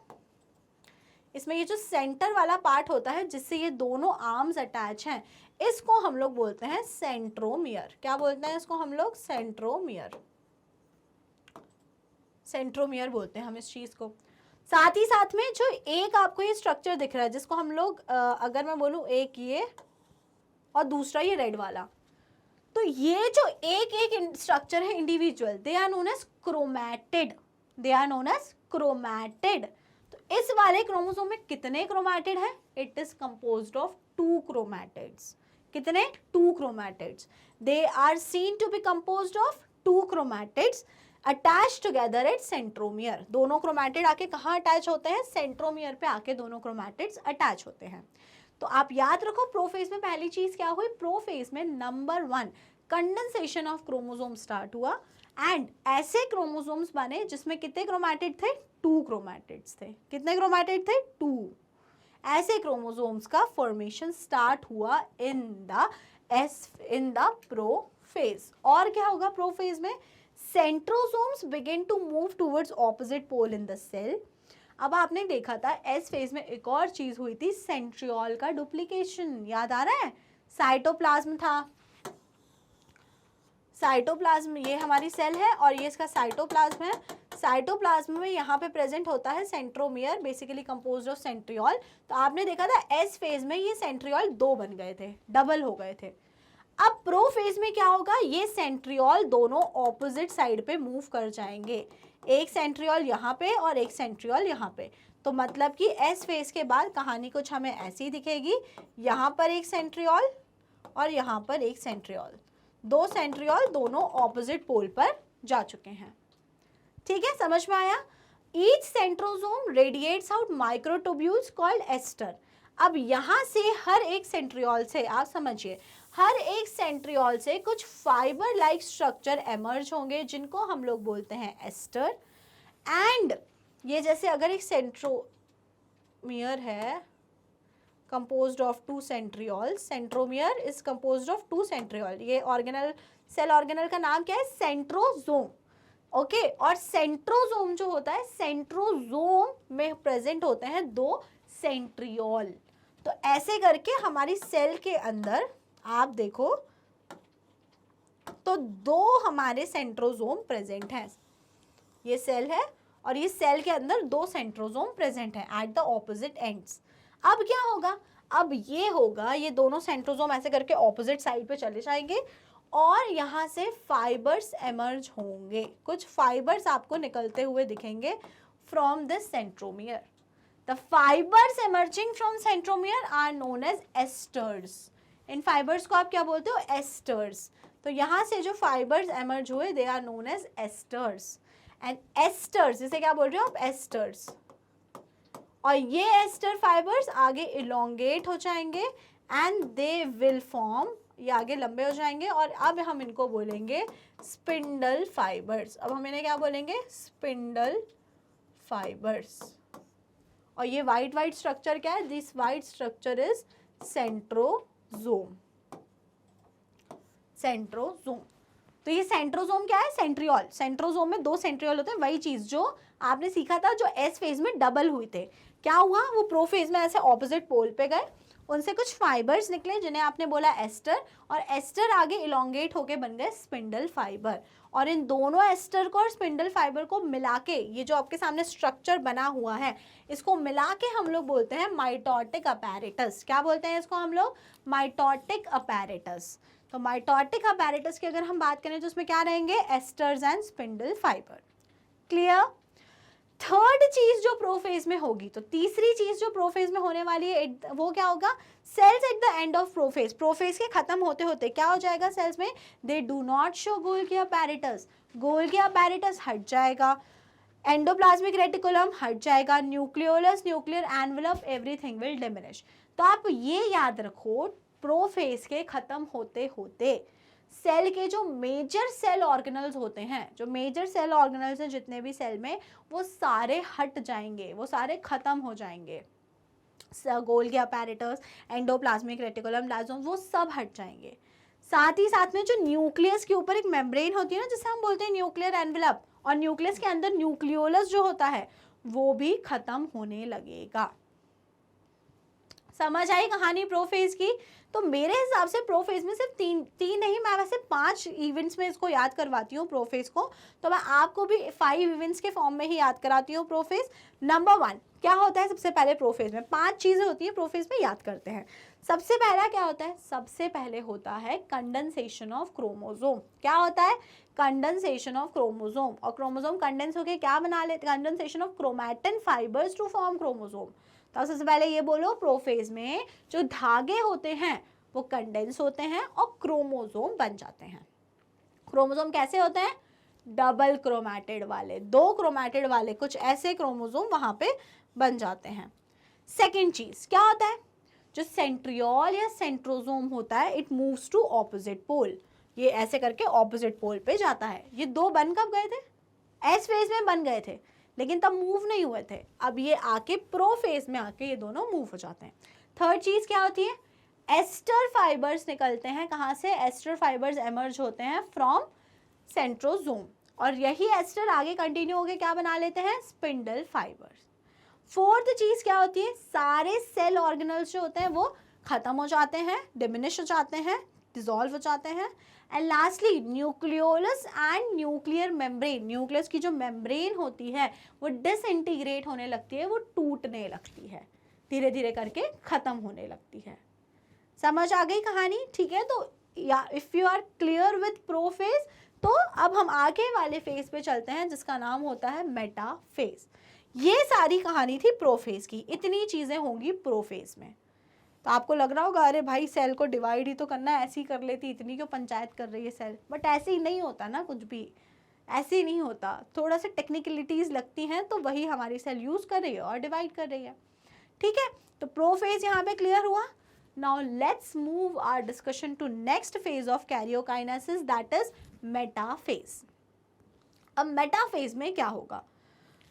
इसमें ये जो सेंटर वाला पार्ट होता है जिससे ये दोनों आर्म्स अटैच हैं, इसको हम लोग बोलते हैं सेंट्रोमियर। क्या बोलते हैं इसको हम लोग, सेंट्रोमियर। सेंट्रोमियर बोलते हैं हम इस चीज को। साथ ही साथ में जो एक आपको ये स्ट्रक्चर दिख रहा है जिसको हम लोग अगर मैं बोलूं एक ये और दूसरा ये रेड वाला, तो ये जो एक एक स्ट्रक्चर है individual, they are known as chromatid, they are known as chromatid. तो इस वाले क्रोमोसोम में कितने क्रोमैटिड है, it is composed of 2 chromatids. कितने, 2 chromatids. They are seen to be composed of 2 chromatids attach together at centromere. दोनों chromatid आके कहाँ अटैच होते हैं, सेंट्रोमियर पे आके दोनों क्रोमैटिड्स अटैच होते हैं। तो आप याद रखो प्रोफेज में पहली चीज क्या हुई, प्रोफेज में number 1 condensation of chromosome start हुआ एंड ऐसे क्रोमोसोम्स बने जिसमें कितने क्रोमैटिड थे, 2 क्रोमैटिड्स थे। कितने क्रोमैटिड थे, 2। ऐसे क्रोमोसोम्स का फॉर्मेशन स्टार्ट हुआ इन द प्रोफेज। और क्या होगा प्रोफेज में, centrosomes begin to move towards opposite pole in the cell. अब आपने देखा था एस फेज में एक और चीज हुई थी, सेंट्रियोल का डुप्लीकेशन, याद आ रहा है, साइटोप्लाज्म था। साइटोप्लाज्म ये हमारी सेल है और ये इसका साइटोप्लाज्म है। साइटोप्लाज्म में यहाँ पे प्रेजेंट होता है centromere, basically composed of centriole. तो आपने देखा था एस फेज में ये सेंट्रियोल 2 बन गए थे, डबल हो गए थे। अब प्रो फेज में क्या होगा, ये सेंट्रियोल दोनों ऑपोजिट साइड पे मूव कर जाएंगे, एक सेंट्रियोल यहाँ पे और एक सेंट्रियोल यहाँ पे। तो मतलब कि एस फेज के बाद कहानी कुछ हमें ऐसी दिखेगी, यहाँ पर एक सेंट्रियोल और यहाँ पर एक सेंट्रियोल, 2 सेंट्रियोल दोनों ऑपोजिट पोल पर जा चुके हैं। ठीक है, समझ में आया। Each centrosome radiates out microtubules called aster. अब यहाँ से हर एक सेंट्रियोल से, आप समझिए, हर एक सेंट्रियोल से कुछ फाइबर लाइक स्ट्रक्चर एमर्ज होंगे जिनको हम लोग बोलते हैं एस्टर। एंड ये जैसे अगर एक सेंट्रोमियर है composed of 2 centriole, centromere is composed of 2 centriole. ये ऑर्गेनल, सेल ऑर्गेनल का नाम क्या है, सेंट्रोसोम। ओके, और सेंट्रोसोम जो होता है, सेंट्रोसोम में प्रेजेंट होते हैं 2 सेंट्रियोल। तो ऐसे करके हमारी सेल के अंदर आप देखो तो 2 हमारे सेंट्रोसोम प्रेजेंट हैं। ये सेल है और ये सेल के अंदर 2 सेंट्रोसोम प्रेजेंट हैं एट द ऑपोजिट एंड्स। अब क्या होगा, अब ये होगा, ये दोनों सेंट्रोसोम ऐसे करके ऑपोजिट साइड पे चले जाएंगे और यहाँ से फाइबर्स एमर्ज होंगे। कुछ फाइबर्स आपको निकलते हुए दिखेंगे from this centromere. The fibres emerging from centromere are known as asters. इन फाइबर्स को आप क्या बोलते हो, एस्टर्स। तो यहाँ से जो फाइबर्स एमर्ज हुए they are known as asters. And asters, इसे क्या बोल रहे हो आप, एस्टर्स। और ये एस्टर फाइबर्स आगे इलोंगेट हो जाएंगे एंड दे विल फॉर्म, ये आगे लंबे हो जाएंगे और अब हम इनको बोलेंगे स्पिंडल फाइबर्स। अब हम इन्हें क्या बोलेंगे, स्पिंडल फाइबर्स। और ये वाइट वाइट स्ट्रक्चर क्या है, this white structure is centrosome. Centrosome, तो ये सेंट्रोसोम क्या है, सेंट्रियोल। सेंट्रोसोम में 2 सेंट्रियोल होते हैं, वही चीज जो आपने सीखा था जो एस फेज में डबल हुए थे। क्या हुआ, वो प्रो फेज में ऐसे ऑपोजिट पोल पे गए, उनसे कुछ फाइबर्स निकले जिन्हें आपने बोला एस्टर, और एस्टर आगे इलोंगेट होके बन गए स्पिंडल फाइबर। और इन दोनों एस्टर को और स्पिंडल फाइबर को मिला के ये जो आपके सामने स्ट्रक्चर बना हुआ है, इसको मिला के हम लोग बोलते हैं माइटोटिक अपैरेटस। क्या बोलते हैं इसको हम लोग, माइटोटिक अपैरेटस। तो माइटोटिक अपैरेटस की अगर हम बात करें तो उसमें क्या रहेंगे, asters and spindle fibre. Clear. Third चीज जो प्रोफेज में होगी, तो तीसरी चीज जो प्रोफेज में होने वाली है वो क्या होगा, cells at the end of prophase. Prophase के खत्म होते होते क्या हो जाएगा सेल्स में, they do not show Golgi apparatus. Golgi apparatus हट जाएगा। एंडोप्लाज्मिक रेटिकुलम हट जाएगा, nucleolus, nuclear envelope, everything will diminish. तो आप ये याद रखो, प्रोफेज के खत्म होते होते सेल के जो मेजर सेल ऑर्गेनल्स होते हैं, जो मेजर सेल ऑर्गेनल्स हैं जितने भी सेल में, वो सारे हट जाएंगे, वो सारे खत्म हो जाएंगे। गोल्गी अपैरेटस, एंडोप्लाज्मिक रेटिकुलम, लाइसोम, वो सब हट जाएंगे। साथ ही साथ में जो न्यूक्लियस के ऊपर एक मेम्ब्रेन होती है ना, जिसे हम बोलते हैं न्यूक्लियर एनवेलप, और न्यूक्लियस के अंदर न्यूक्लियोलस जो होता है वो भी खत्म होने लगेगा। समझ आई कहानी प्रोफेज की? तो मेरे हिसाब से प्रोफेज में सिर्फ तीन नहीं, मैं वैसे 5 इवेंट्स में इसको याद करवाती हूँ प्रोफेज को, तो मैं आपको भी 5 इवेंट्स के फॉर्म में ही याद कराती हूँ प्रोफेज। नंबर 1 क्या होता है सबसे पहले प्रोफेज में? 5 चीजें होती है प्रोफेज में, याद करते हैं। सबसे पहला क्या होता है? सबसे पहले होता है कंडेंसेशन ऑफ क्रोमोसोम। क्या होता है? Condensation of chromosome. और क्रोमोसोम कंडेंस होकर क्या बना लेते? Condensation of chromatin fibres to form chromosome. तो सबसे पहले ये बोलो, प्रोफेज में जो धागे होते हैं वो कंडेंस होते हैं और क्रोमोसोम बन जाते हैं। क्रोमोसोम कैसे होते हैं? डबल क्रोमैटिड वाले, 2 क्रोमैटिड वाले कुछ ऐसे क्रोमोसोम वहां पे बन जाते हैं। सेकेंड चीज क्या होता है? जो सेंट्रियोल या सेंट्रोसोम होता है, it moves to opposite pole. ये ऐसे करके ऑपोजिट पोल पे जाता है। ये 2 बन कब गए थे? एस फेज में बन गए थे, लेकिन तब मूव नहीं हुए थे। अब ये आके प्रो फेज में आके ये दोनों मूव हो जाते हैं। थर्ड चीज क्या होती है? एस्टर फाइबर्स निकलते हैं। कहाँ से? एस्टर फाइबर्स एमर्ज होते हैं फ्रॉम सेंट्रोसोम, और यही एस्टर आगे कंटिन्यू होकर क्या बना लेते हैं? Spindle fibres. फोर्थ चीज क्या होती है? सारे सेल ऑर्गेनल्स जो होते हैं वो खत्म हो जाते हैं, डिमिनिश हो जाते हैं, डिसॉल्व हो जाते हैं। And lastly nucleolus and nuclear membrane, nucleus की जो मेम्ब्रेन होती है वो डिसइंटीग्रेट होने लगती है, वो टूटने लगती है, धीरे धीरे करके खत्म होने लगती है। समझ आ गई कहानी? ठीक है, तो या if you are clear with prophase, तो अब हम आगे वाले फेज पे चलते हैं जिसका नाम होता है मेटाफेज। ये सारी कहानी थी प्रोफेज की, इतनी चीजें होंगी प्रोफेज में। तो आपको लग रहा होगा अरे भाई सेल को डिवाइड ही तो करना है, ऐसे ही कर लेती, इतनी क्यों पंचायत कर रही है सेल। बट ऐसे ही नहीं होता ना, कुछ भी ऐसे ही नहीं होता, थोड़ा सा टेक्निकलिटीज लगती हैं, तो वही हमारी सेल यूज कर रही है और डिवाइड कर रही है। ठीक है, तो प्रोफेज यहाँ पे क्लियर हुआ। Now let's move our discussion to next phase of karyokinesis, that is metaphase. अब मेटाफेज में क्या होगा?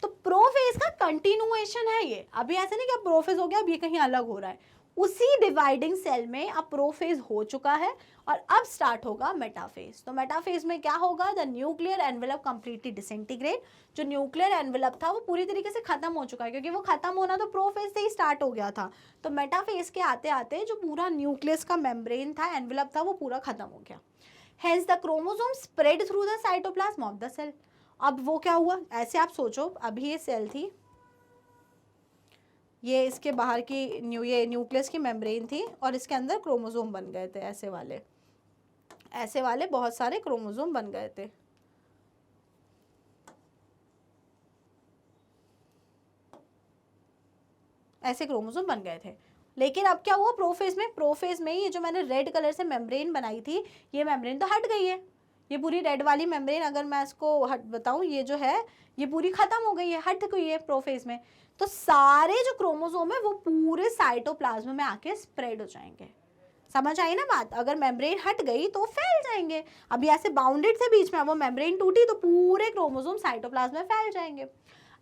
तो प्रोफेज का कंटिन्यूएशन है ये। अभी ऐसे नहीं कि प्रोफेज हो गया अब ये कहीं अलग हो रहा है, उसी डिवाइडिंग सेल में अब प्रोफेज हो चुका है और अब स्टार्ट होगा मेटाफेज। तो मेटाफेज में क्या होगा? The nuclear envelope completely disintegrate. जो न्यूक्लियर एनवेलप था वो पूरी तरीके से खत्म हो चुका है, क्योंकि वो खत्म होना तो प्रोफेज से ही स्टार्ट हो गया था। तो मेटाफेज के आते आते जो पूरा न्यूक्लियस का मेम्ब्रेन था, एनवेलप था, वो पूरा खत्म हो गया। Hence the chromosome spread through the cytoplasm of the cell. अब वो क्या हुआ? ऐसे आप सोचो, अभी ये सेल थी, ये इसके बाहर की ये न्यूक्लियस की मेम्ब्रेन थी, और इसके अंदर क्रोमोसोम बन गए थे, ऐसे वाले बहुत सारे क्रोमोसोम बन गए थे। ऐसे क्रोमोसोम बन गए थे। लेकिन अब क्या हुआ प्रोफेज में? प्रोफेज में ये जो मैंने रेड कलर से मेम्ब्रेन बनाई थी, ये मेम्ब्रेन तो हट गई है। ये पूरी रेड वाली मेम्ब्रेन, अगर मैं इसको हट बताऊं, ये जो है ये पूरी खत्म हो गई है, हट गई है प्रोफेज में। तो सारे जो क्रोमोसोम है वो पूरे साइटोप्लाज्म में आके स्प्रेड हो जाएंगे। समझ आई ना बात? अगर मेम्ब्रेन हट गई तो फैल जाएंगे। अभी ऐसे बाउंडेड थे बीच में, वो मेम्ब्रेन टूटी तो पूरे क्रोमोसोम साइटोप्लाज्म में फैल जाएंगे।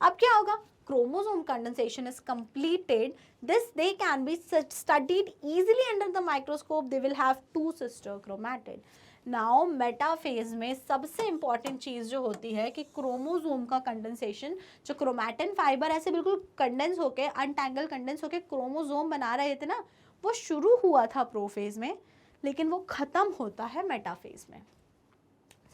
अब क्या होगा? chromosome condensation is completed. They can be studied easily under the microscope. They will have 2 sister chromatid. Now metaphase में सबसे इंपॉर्टेंट चीज जो होती है कि क्रोमोसोम का कंडेंसेशन, जो क्रोमैटिन फाइबर ऐसे बिल्कुल कंडेंस होके, अनटैंगल कंडेंस होके क्रोमोसोम बना रहे थे ना, वो शुरू हुआ था प्रोफेज में, लेकिन वो खत्म होता है मेटाफेज में।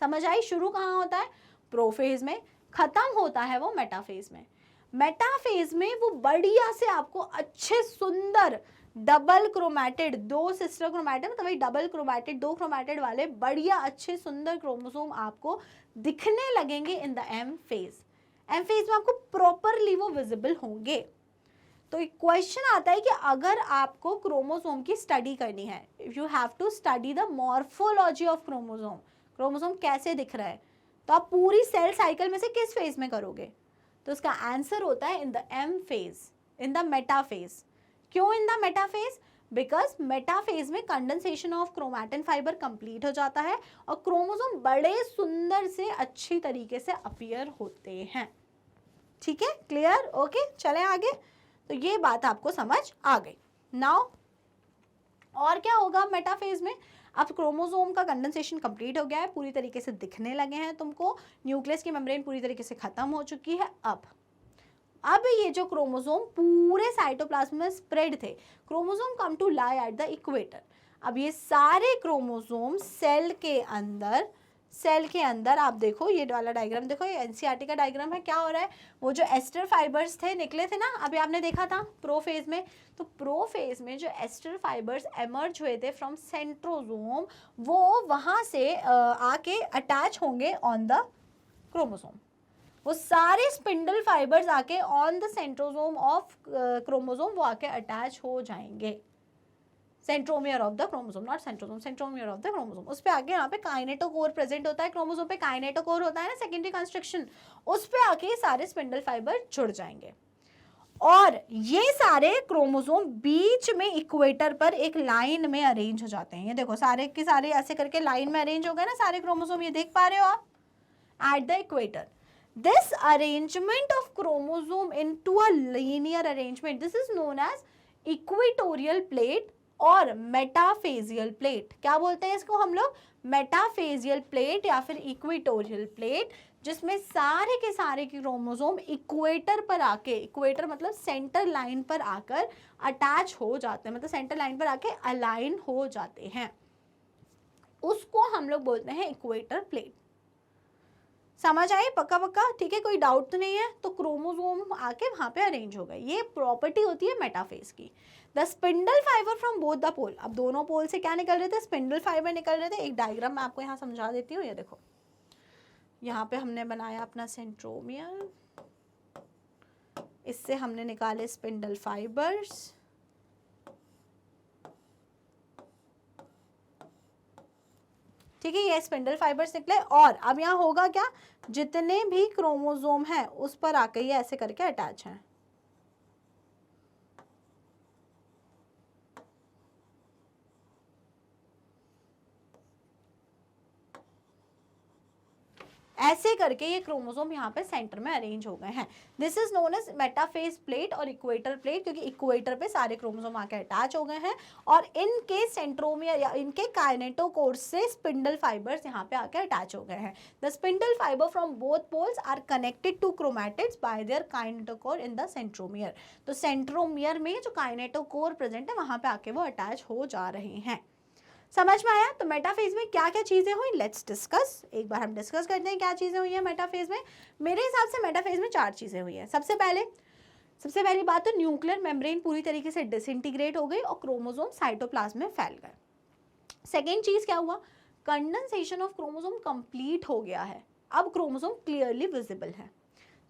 समझ आई? शुरू कहाँ होता है? प्रोफेज में, खत्म होता है वो मेटाफेज में। मेटाफेज में वो बढ़िया से आपको अच्छे सुंदर डबल क्रोमैटिड, 2 सिस्टर क्रोमैटिड, मतलब वही डबल क्रोमैटिड, 2 क्रोमैटिड वाले बढ़िया अच्छे सुंदर क्रोमोसोम आपको दिखने लगेंगे in the M phase. M phase में आपको प्रॉपरली वो विजिबल होंगे। तो एक क्वेश्चन आता है कि अगर आपको क्रोमोसोम की स्टडी करनी है, if you have to study the morphology of chromosome, chromosome कैसे दिख रहा है, तो आप पूरी सेल साइकिल में से किस फेज में करोगे? तो उसका आंसर होता है in the M phase, in the metaphase. क्यों in the metaphase? Because metaphase में condensation of chromatin fiber complete हो जाता है और क्रोमोसोम बड़े सुंदर से अच्छी तरीके से अपीयर होते हैं। ठीक है, क्लियर? ओके, चलें आगे। तो ये बात आपको समझ आ गई। नाउ और क्या होगा मेटाफेज में? अब क्रोमोसोम का कंडेंसेशन कंप्लीट हो गया है, पूरी तरीके से दिखने लगे हैं तुमको, न्यूक्लियस की मेम्ब्रेन पूरी तरीके से खत्म हो चुकी है। अब ये जो क्रोमोसोम पूरे साइटोप्लाज्म में स्प्रेड थे, chromosome come to lie at the equator. अब ये सारे क्रोमोसोम सेल के अंदर आप देखो, ये वाला डायग्राम देखो, ये एनसीईआरटी का डायग्राम है। क्या हो रहा है? वो जो एस्टर फाइबर्स थे निकले थे ना, अभी आपने देखा था प्रोफेज में, तो प्रोफेज में जो एस्टर फाइबर्स एमर्ज हुए थे फ्रॉम सेंट्रोसोम, वो वहां से आके अटैच होंगे ऑन द क्रोमोसोम। वो सारे स्पिंडल फाइबर्स आके on the centrosome of chromosome वो आके अटैच हो जाएंगे। Centromere of the chromosome, not centrosome, centromere of the chromosome. उस पे आके यहाँ पे काइनेटोकोर प्रेजेंट होता है, क्रोमोसोम पे काइनेटोकोर होता है ना, सेकेंडरी कंस्ट्रक्शन, उस पे आके सारे स्पिंडल फाइबर जुड़ जाएंगे। और ये सारे क्रोमोसोम बीच में इक्वेटर पर एक लाइन में अरेंज हो जाते हैं। ये देखो सारे के सारे ऐसे करके लाइन में अरेंज हो गए ना सारे क्रोमोसोम, ये देख पा रहे हो आप, eight the equator. This arrangement of chromosome into a linear arrangement, this is known as equatorial plate और मेटाफेजियल प्लेट। क्या बोलते हैं इसको हम लोग? मेटाफेजियल प्लेट या फिर इक्वेटोरियल प्लेट, जिसमें सारे के सारे क्रोमोसोम इक्वेटर पर आके, इक्वेटर मतलब सेंटर लाइन पर आकर अटैच हो जाते हैं, मतलब सेंटर लाइन पर आके अलाइन हो जाते हैं, उसको हम लोग बोलते हैं इक्वेटर प्लेट। समझ आई? पक्का पक्का? ठीक है, कोई डाउट तो नहीं है? तो क्रोमोसोम आके वहां पे अरेंज हो गए, ये प्रॉपर्टी होती है मेटाफेज की। The spindle fibre from both the pole, अब दोनों पोल से क्या निकल रहे थे? स्पिंडल फाइबर निकल रहे थे। एक डायग्राम मैं आपको यहाँ समझा देती हूँ, ये देखो, यहाँ पे हमने बनाया अपना सेंट्रोमियर, इससे हमने निकाले स्पिंडल फाइबर्स, ठीक है, ये स्पिंडल फाइबर्स निकले। और अब यहाँ होगा क्या? जितने भी क्रोमोसोम हैं उस पर आके ये ऐसे करके अटैच हैं। ऐसे करके ये क्रोमोसोम यहाँ पे सेंटर में अरेंज हो गए हैं। This is known as metaphase plate और इक्वेटर प्लेट, क्योंकि इक्वेटर पे सारे क्रोमोसोम आके अटैच हो गए हैं और इनके सेंट्रोमियर या इनके काइनेटोकोर से स्पिंडल फाइबर्स यहाँ पे आके अटैच हो गए हैं। The spindle fibre from both poles are connected to chromatids by their kinetochore in the centromere. तो सेंट्रोमियर में जो काइनेटोकोर प्रेजेंट है वहां पे आके वो अटैच हो जा रहे हैं। समझ में आया? तो मेटाफेज में क्या क्या चीजें हुई, लेट्स डिस्कस। एक बार हम डिस्कस करते हैं क्या चीजें हुई है मेटाफेज में। मेरे हिसाब से मेटाफेज में 4 चीजें हुई है। सबसे पहली बात तो न्यूक्लियर मेम्ब्रेन पूरी तरीके से डिसइंटीग्रेट हो गई और क्रोमोसोम साइटोप्लाज्म में फैल गए। सेकेंड चीज क्या हुआ? कंडेंसेशन ऑफ क्रोमोसोम कंप्लीट हो गया है, अब क्रोमोसोम क्लियरली विजिबल है।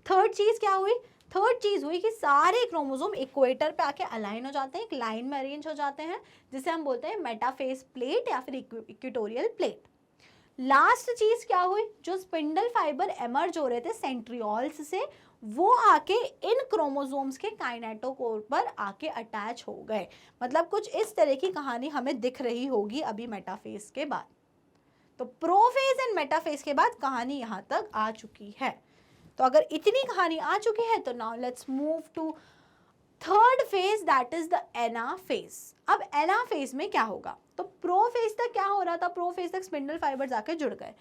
थर्ड चीज क्या हुई? थर्ड चीज हुई कि सारे क्रोमोसोम इक्वेटर पे आके अलाइन हो जाते हैं, एक लाइन में अरेंज हो जाते हैं, जिसे हम बोलते हैं मेटाफेज प्लेट या फिर इक्वेटोरियल प्लेट। लास्ट चीज क्या हुई? जो स्पिंडल फाइबर एमर्ज हो रहे थे सेंट्रियोल्स से, वो आके इन क्रोमोसोम्स के काइनेटोकोर पर आके अटैच हो गए। मतलब कुछ इस तरह की कहानी हमें दिख रही होगी अभी मेटाफेज के बाद। तो प्रोफेज एंड मेटाफेज के बाद कहानी यहाँ तक आ चुकी है। तो अगर इतनी कहानी आ चुकी है तो now let's move to third phase, that is the anaphase. अब एनाफेज में क्या होगा? तो प्रोफेज तक क्या हो रहा था? प्रोफेज तक स्पिंडल फाइबर्स आके जुड़ गए।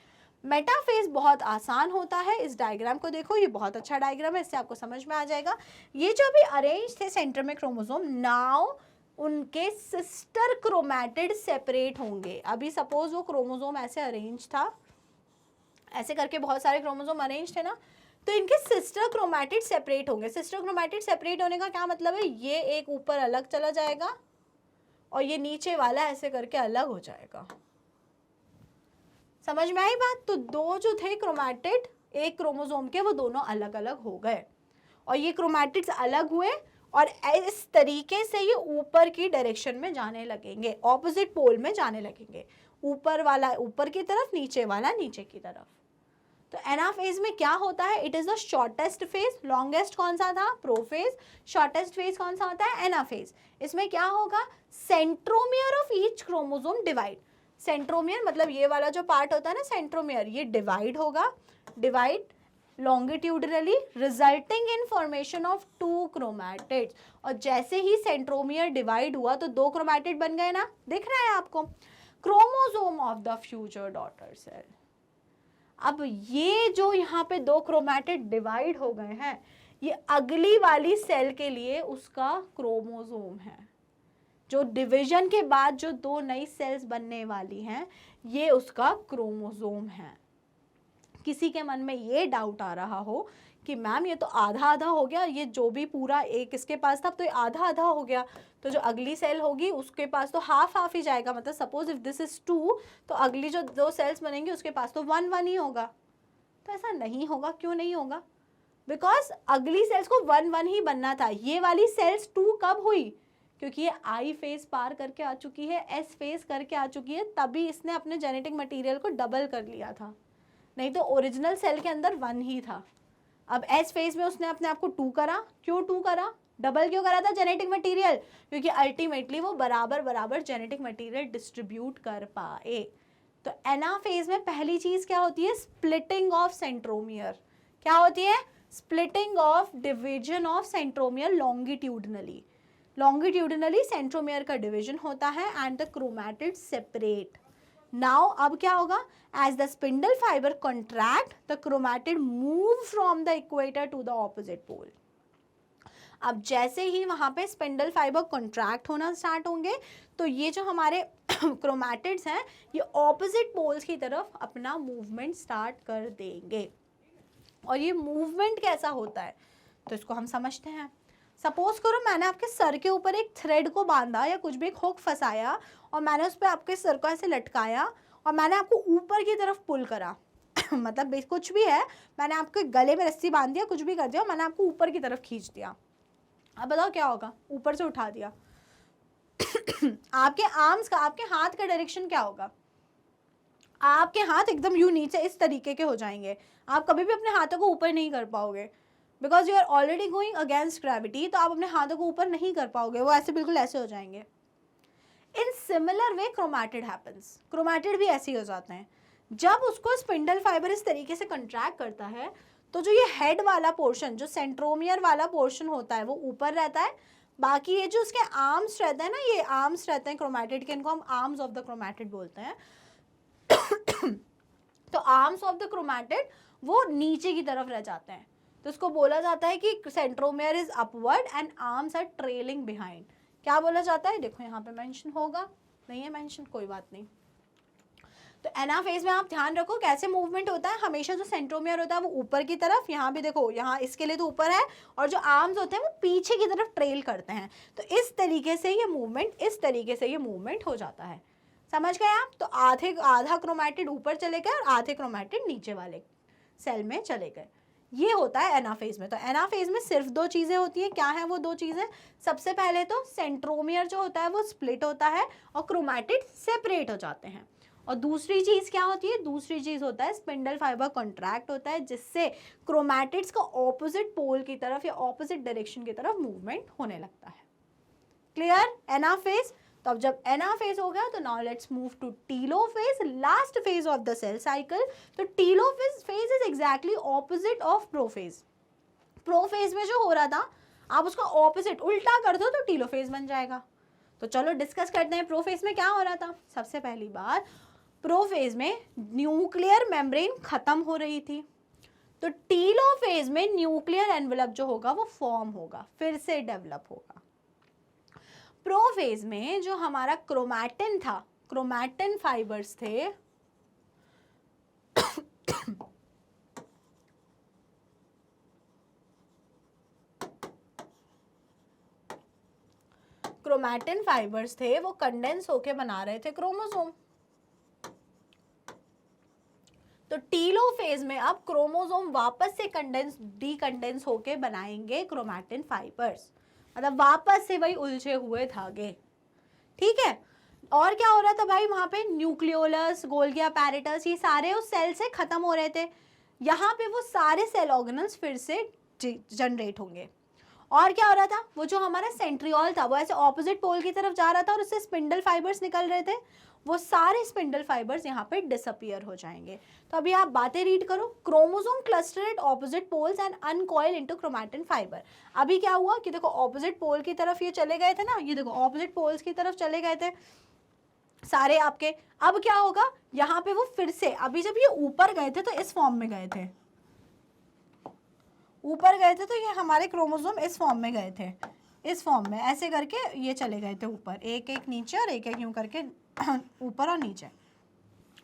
मेटाफेज बहुत आसान होता है। इस डायग्राम को देखो, ये बहुत अच्छा डायग्राम है, इससे आपको समझ में आ जाएगा। ये जो भी अरेंज थे सेंटर में क्रोमोसोम, नाउ उनके सिस्टर क्रोमैटिड सेपरेट होंगे। अभी सपोज वो क्रोमोसोम ऐसे अरेंज था, ऐसे करके बहुत सारे क्रोमोसोम अरेंज थे ना, तो इनके सिस्टर क्रोमैटिड सेपरेट होंगे। सिस्टर क्रोमैटिड सेपरेट होने का क्या मतलब है? ये एक ऊपर अलग चला जाएगा और ये नीचे वाला ऐसे करके अलग हो जाएगा। समझ में आई बात? तो दो जो थे क्रोमैटिड एक क्रोमोसोम के, वो दोनों अलग अलग हो गए और ये क्रोमैटिड्स अलग हुए और इस तरीके से ये ऊपर की डायरेक्शन में जाने लगेंगे, ऑपोजिट पोल में जाने लगेंगे। ऊपर वाला ऊपर की तरफ, नीचे वाला नीचे की तरफ। तो एनाफेज में क्या होता है, it is the shortest phase, longest कौन सा था, प्रोफेज, शॉर्टेस्ट फेज कौन सा होता है, एनाफेज। इसमें क्या होगा, centromere of each chromosome divide, centromere मतलब ये वाला जो पार्ट होता है ना सेंट्रोमियर, ये डिवाइड होगा, divide longitudinally resulting in formation of 2 chromatids. और जैसे ही सेंट्रोमियर डिवाइड हुआ तो 2 क्रोमैटिड बन गए ना, दिख रहा है आपको, chromosome of the future daughter cell. अब ये जो यहाँ पे 2 क्रोमैटिड डिवाइड हो गए हैं, ये अगली वाली सेल के लिए उसका क्रोमोसोम है। जो डिवीजन के बाद जो 2 नई सेल्स बनने वाली हैं, ये उसका क्रोमोसोम है। किसी के मन में ये डाउट आ रहा हो कि मैम ये तो आधा आधा हो गया, ये जो भी पूरा एक इसके पास था तो ये आधा आधा हो गया, तो जो अगली सेल होगी उसके पास तो हाफ हाफ ही जाएगा, मतलब सपोज इफ दिस इज 2 तो अगली जो 2 सेल्स बनेंगी उसके पास तो 1 1 ही होगा। तो ऐसा नहीं होगा, क्यों नहीं होगा, बिकॉज अगली सेल्स को 1 1 ही बनना था। ये वाली सेल्स 2 कब हुई, क्योंकि ये आई फेज पार करके आ चुकी है, एस फेज करके आ चुकी है, तभी इसने अपने जेनेटिक मटेरियल को डबल कर लिया था, नहीं तो ओरिजिनल सेल के अंदर 1 ही था। अब एस फेज में उसने अपने आप को 2 करा, क्यों 2 करा, डबल क्यों करा था जेनेटिक मटेरियल, क्योंकि अल्टीमेटली वो बराबर बराबर जेनेटिक मटेरियल डिस्ट्रीब्यूट कर पाए। तो एनाफेज में पहली चीज क्या होती है, स्प्लिटिंग ऑफ सेंट्रोमियर। क्या होती है, splitting of division of centromere longitudinally, longitudinally centromere का डिवीजन होता है and the chromatid separate. Now अब क्या होगा, as the spindle fibre contract the chromatid move from the equator to the opposite pole. अब जैसे ही वहां पे स्पिंडल फाइबर कॉन्ट्रैक्ट होना स्टार्ट होंगे तो ये जो हमारे क्रोमैटिड्स हैं ये ऑपोजिट पोल्स की तरफ अपना मूवमेंट स्टार्ट कर देंगे। और ये मूवमेंट कैसा होता है तो इसको हम समझते हैं। सपोज करो मैंने आपके सर के ऊपर एक थ्रेड को बांधा या कुछ भी एक हुक फंसाया और मैंने उस पर आपके सर को ऐसे लटकाया और मैंने आपको ऊपर की तरफ पुल करा मतलब कुछ भी है, मैंने आपके गले में रस्सी बांध दिया, कुछ भी कर दिया, मैंने आपको ऊपर की तरफ खींच दिया। अब बताओ क्या होगा, ऊपर से उठा दिया आपके आर्म्स का, आपके हाथ का डायरेक्शन क्या होगा, आपके हाथ एकदम यूं नीचे इस तरीके के हो जाएंगे, आप कभी भी अपने हाथों को ऊपर नहीं कर पाओगे because you are already going against gravity. तो आप अपने हाथों को ऊपर नहीं कर पाओगे, वो ऐसे बिल्कुल ऐसे हो जाएंगे। In similar way chromatid happens, chromatid भी ऐसे ही हो जाते हैं। जब उसको स्पिंडल फाइबर इस तरीके से कंट्रैक्ट करता है तो जो ये हेड वाला पोर्शन, जो सेंट्रोमियर वाला पोर्शन होता है वो ऊपर रहता है, बाकी ये जो उसके आर्म्स रहते हैं ना, ये आर्म्स रहते हैं क्रोमैटिड के, इनको हम आर्म्स ऑफ द क्रोमैटिड बोलते हैं तो आर्म्स ऑफ द क्रोमैटिड वो नीचे की तरफ रह जाते हैं, तो इसको बोला जाता है कि centromere is upward and arms are trailing behind. क्या बोला जाता है, देखो यहाँ पे मेंशन होगा, नहीं है मेंशन, कोई बात नहीं। तो एनाफेज में आप ध्यान रखो कैसे मूवमेंट होता है, हमेशा जो सेंट्रोमियर होता है वो ऊपर की तरफ, यहाँ भी देखो, यहाँ इसके लिए तो ऊपर है, और जो आर्म्स होते हैं वो पीछे की तरफ ट्रेल करते हैं। तो इस तरीके से ये मूवमेंट, इस तरीके से ये मूवमेंट हो जाता है। समझ गए आप। तो आधा क्रोमैटिड ऊपर चले गए और आधे क्रोमैटिड नीचे वाले सेल में चले गए। ये होता है एनाफेज में। तो एनाफेज में सिर्फ 2 चीजें होती है। क्या है वो 2 चीजें, सबसे पहले तो सेंट्रोमियर जो होता है वो स्प्लिट होता है और क्रोमैटिड सेपरेट हो जाते हैं। और दूसरी चीज क्या होती है, दूसरी चीज होता है स्पिंडल फाइबर कॉन्ट्रैक्ट होता है, जिससे क्रोमैटिड्स का ऑपोजिट पोल की तरफ या ऑपोजिट डायरेक्शन की तरफ मूवमेंट होने लगता है। Clear, anaphase. तो अब जब एनाफेज हो गया तो now let's move to telophase, last phase of the cell cycle. तो telophase phase is exactly opposite of prophase. Prophase में जो हो रहा था आप उसका ऑपोजिट उल्टा कर दो तो टीलोफेज बन जाएगा। तो चलो डिस्कस करते हैं प्रोफेज में क्या हो रहा था। सबसे पहली बात, प्रोफेज में न्यूक्लियर मेम्ब्रेन खत्म हो रही थी, तो टीलोफेज में न्यूक्लियर एनवेलप जो होगा वो फॉर्म होगा, फिर से डेवलप होगा। प्रोफेज में जो हमारा क्रोमैटिन था, क्रोमैटिन फाइबर्स थे क्रोमैटिन फाइबर्स थे वो कंडेंस होके बना रहे थे क्रोमोसोम। तो टीलोफेज में अब क्रोमोसोम वापस से डीकंडेंस होके बनाएंगे क्रोमैटिन फाइबर्स, मतलब वापस से वही उलझे हुए धागे। ठीक है। और क्या हो रहा था भाई, वहां पे न्यूक्लियोलस, गोल्गी अपैरेटस, ये सारे उस सेल से खत्म हो रहे थे। यहाँ पे वो सारे सेल ऑर्गेनल्स फिर से जनरेट होंगे। और क्या हो रहा था, वो जो हमारा सेंट्रियोल था वो ऐसे ऑपोजिट पोल की तरफ जा रहा था और उससे स्पिंडल फाइबर्स निकल रहे थे, वो सारे स्पिंडल फाइबर्स यहाँ पे डिसअपियर हो जाएंगे। तो अभी आप बातें रीड करो, chromosome cluster at opposite poles and uncoil into chromatin fiber. अभी क्या हुआ कि देखो ऑपोजिट पोल की तरफ ये चले गए थे ना, ये देखो ऑपोजिट पोल्स की तरफ चले गए थे सारे आपके। अब क्या होगा, यहाँ पे वो फिर से, अभी जब ये ऊपर गए थे तो इस फॉर्म में गए थे, ऊपर गए थे तो ये हमारे क्रोमोसोम इस फॉर्म में गए थे, इस फॉर्म में ऐसे करके ये चले गए थे ऊपर, एक एक नीचे और एक एक यूं करके ऊपर और नीचे।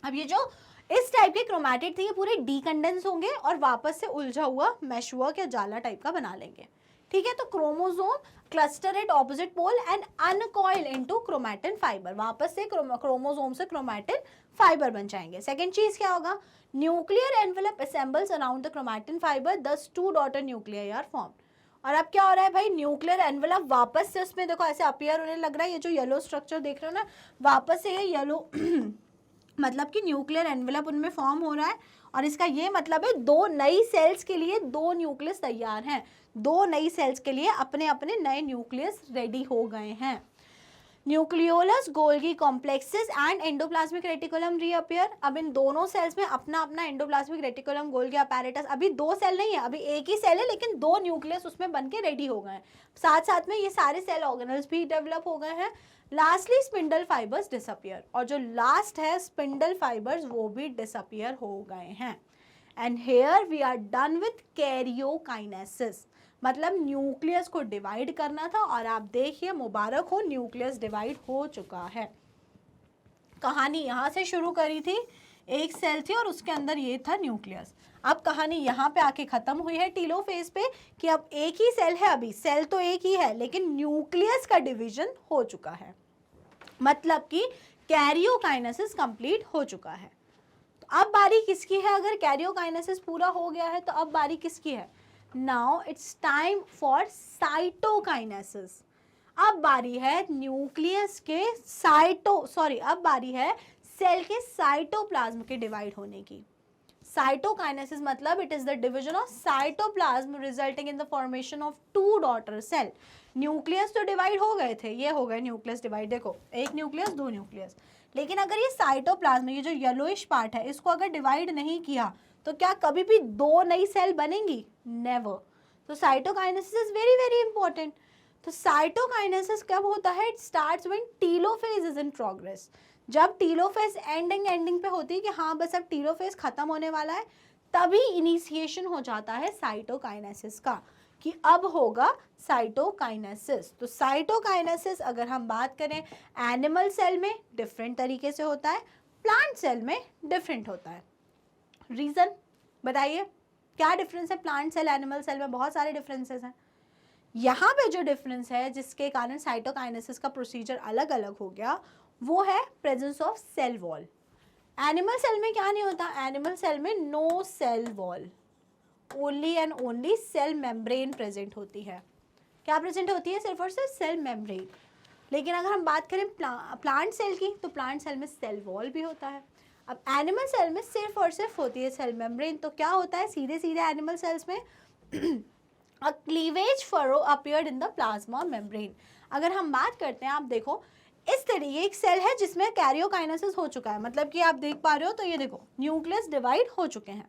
अब ये जो इस टाइप के क्रोमैटिड थे ये पूरे डीकंडेंस होंगे और वापस से उलझा हुआ मैशवर्क या जाला टाइप का बना लेंगे। ठीक है, तो chromosome cluster at opposite pole and uncoil into chromatin fiber, वापस से क्रोमोसोम से क्रोमैटिन फाइबर बन जाएंगे। सेकंड चीज क्या होगा, nuclear envelope assembles around the chromatin fibre, दस 2 डॉटर न्यूक्लियाई आर फॉर्म्ड। और अब क्या हो रहा है भाई, न्यूक्लियर एनवेलप वापस से उसमें देखो ऐसे अपीयर होने लग रहा है, ये जो येलो स्ट्रक्चर देख रहे हो ना, वापस से ये येलो मतलब कि न्यूक्लियर एनवेलप उनमें फॉर्म हो रहा है। और इसका ये मतलब है दो नई सेल्स के लिए दो न्यूक्लियस तैयार हैं, दो नई सेल्स के लिए अपने अपने नए न्यूक्लियस रेडी हो गए हैं। Nucleolus, Golgi complexes and endoplasmic reticulum reappear. अब इन दोनों सेल्स में अपना अपना एंडोप्लाज्मिक रेटिकुलम, गोल्गी अपैरेटस, अभी दो सेल नहीं है, अभी एक ही सेल है लेकिन दो न्यूक्लियस उसमें बन के रेडी हो गए हैं। साथ साथ में ये सारे सेल ऑर्गेनल्स भी डेवलप हो गए हैं। लास्टली स्पिंडल फाइबर्स डिसअपियर, और जो लास्ट है स्पिंडल फाइबर्स वो भी डिसअपियर हो गए हैं। And here we are done with karyokinesis, मतलब न्यूक्लियस को डिवाइड करना था और आप देखिए मुबारक हो न्यूक्लियस डिवाइड हो चुका है। कहानी यहाँ से शुरू करी थी, एक सेल थी और उसके अंदर ये था न्यूक्लियस। अब कहानी यहाँ पे आके खत्म हुई है टीलोफेज पे कि अब एक ही सेल है, अभी सेल तो एक ही है लेकिन न्यूक्लियस का डिवीजन हो चुका है, मतलब कि कैरियोकाइनेसिस कंप्लीट हो चुका है। तो अब बारी किसकी है, अगर कैरियोकाइनेसिस पूरा हो गया है तो अब बारी किसकी है, now it's time for cytokinesis. अब बारी है न्यूक्लियस के अब बारी है सेल के साइटोप्लाज्म के डिवाइड होने की। साइटोकाइनेसिस मतलब it is the division of cytoplasm resulting in the formation of two daughter cell. Nucleus तो डिवाइड हो गए थे, ये हो गए न्यूक्लियस डिवाइड, देखो एक न्यूक्लियस दो न्यूक्लियस, लेकिन अगर ये साइटोप्लाज्म, ये जो येलोइश पार्ट है, इसको अगर डिवाइड नहीं किया तो क्या कभी भी दो नई सेल बनेंगी, नेवर। तो cytokinesis is very very important. तो साइटोकाइनेसिस कब होता है, it starts when telophase is in progress. जब टीलोफेज एंडिंग पे होती है कि हाँ बस अब टीलोफेज खत्म होने वाला है, तभी इनिशिएशन हो जाता है साइटोकाइनेसिस का, कि अब होगा साइटोकाइनेसिस। तो साइटोकाइनेसिस अगर हम बात करें एनिमल सेल में डिफरेंट तरीके से होता है, प्लांट सेल में डिफरेंट होता है। रीजन बताइए क्या डिफरेंस है प्लांट सेल एनिमल सेल में, बहुत सारे डिफरेंसेस हैं। यहाँ पे जो डिफरेंस है जिसके कारण साइटोकाइनेसिस का प्रोसीजर अलग अलग हो गया, वो है presence of cell wall. Animal cell में क्या नहीं होता, एनिमल सेल में no cell wall, only and only cell membrane present होती है। क्या प्रेजेंट होती है, सिर्फ और सिर्फ सेल मेम्ब्रेन। लेकिन अगर हम बात करें प्लांट सेल की, तो प्लांट सेल में सेल वॉल भी होता है। अब एनिमल सेल में सिर्फ और सिर्फ होती है सेल मेम्ब्रेन। तो क्या होता है सीधे सीधे एनिमल सेल्स में a cleavage furrow appeared in the plasma membrane. अगर हम बात करते हैं, आप देखो इस तरीके एक सेल है जिसमें कैरियोकाइनेसिस हो चुका है, मतलब कि आप देख पा रहे हो, तो ये देखो न्यूक्लियस डिवाइड हो चुके हैं।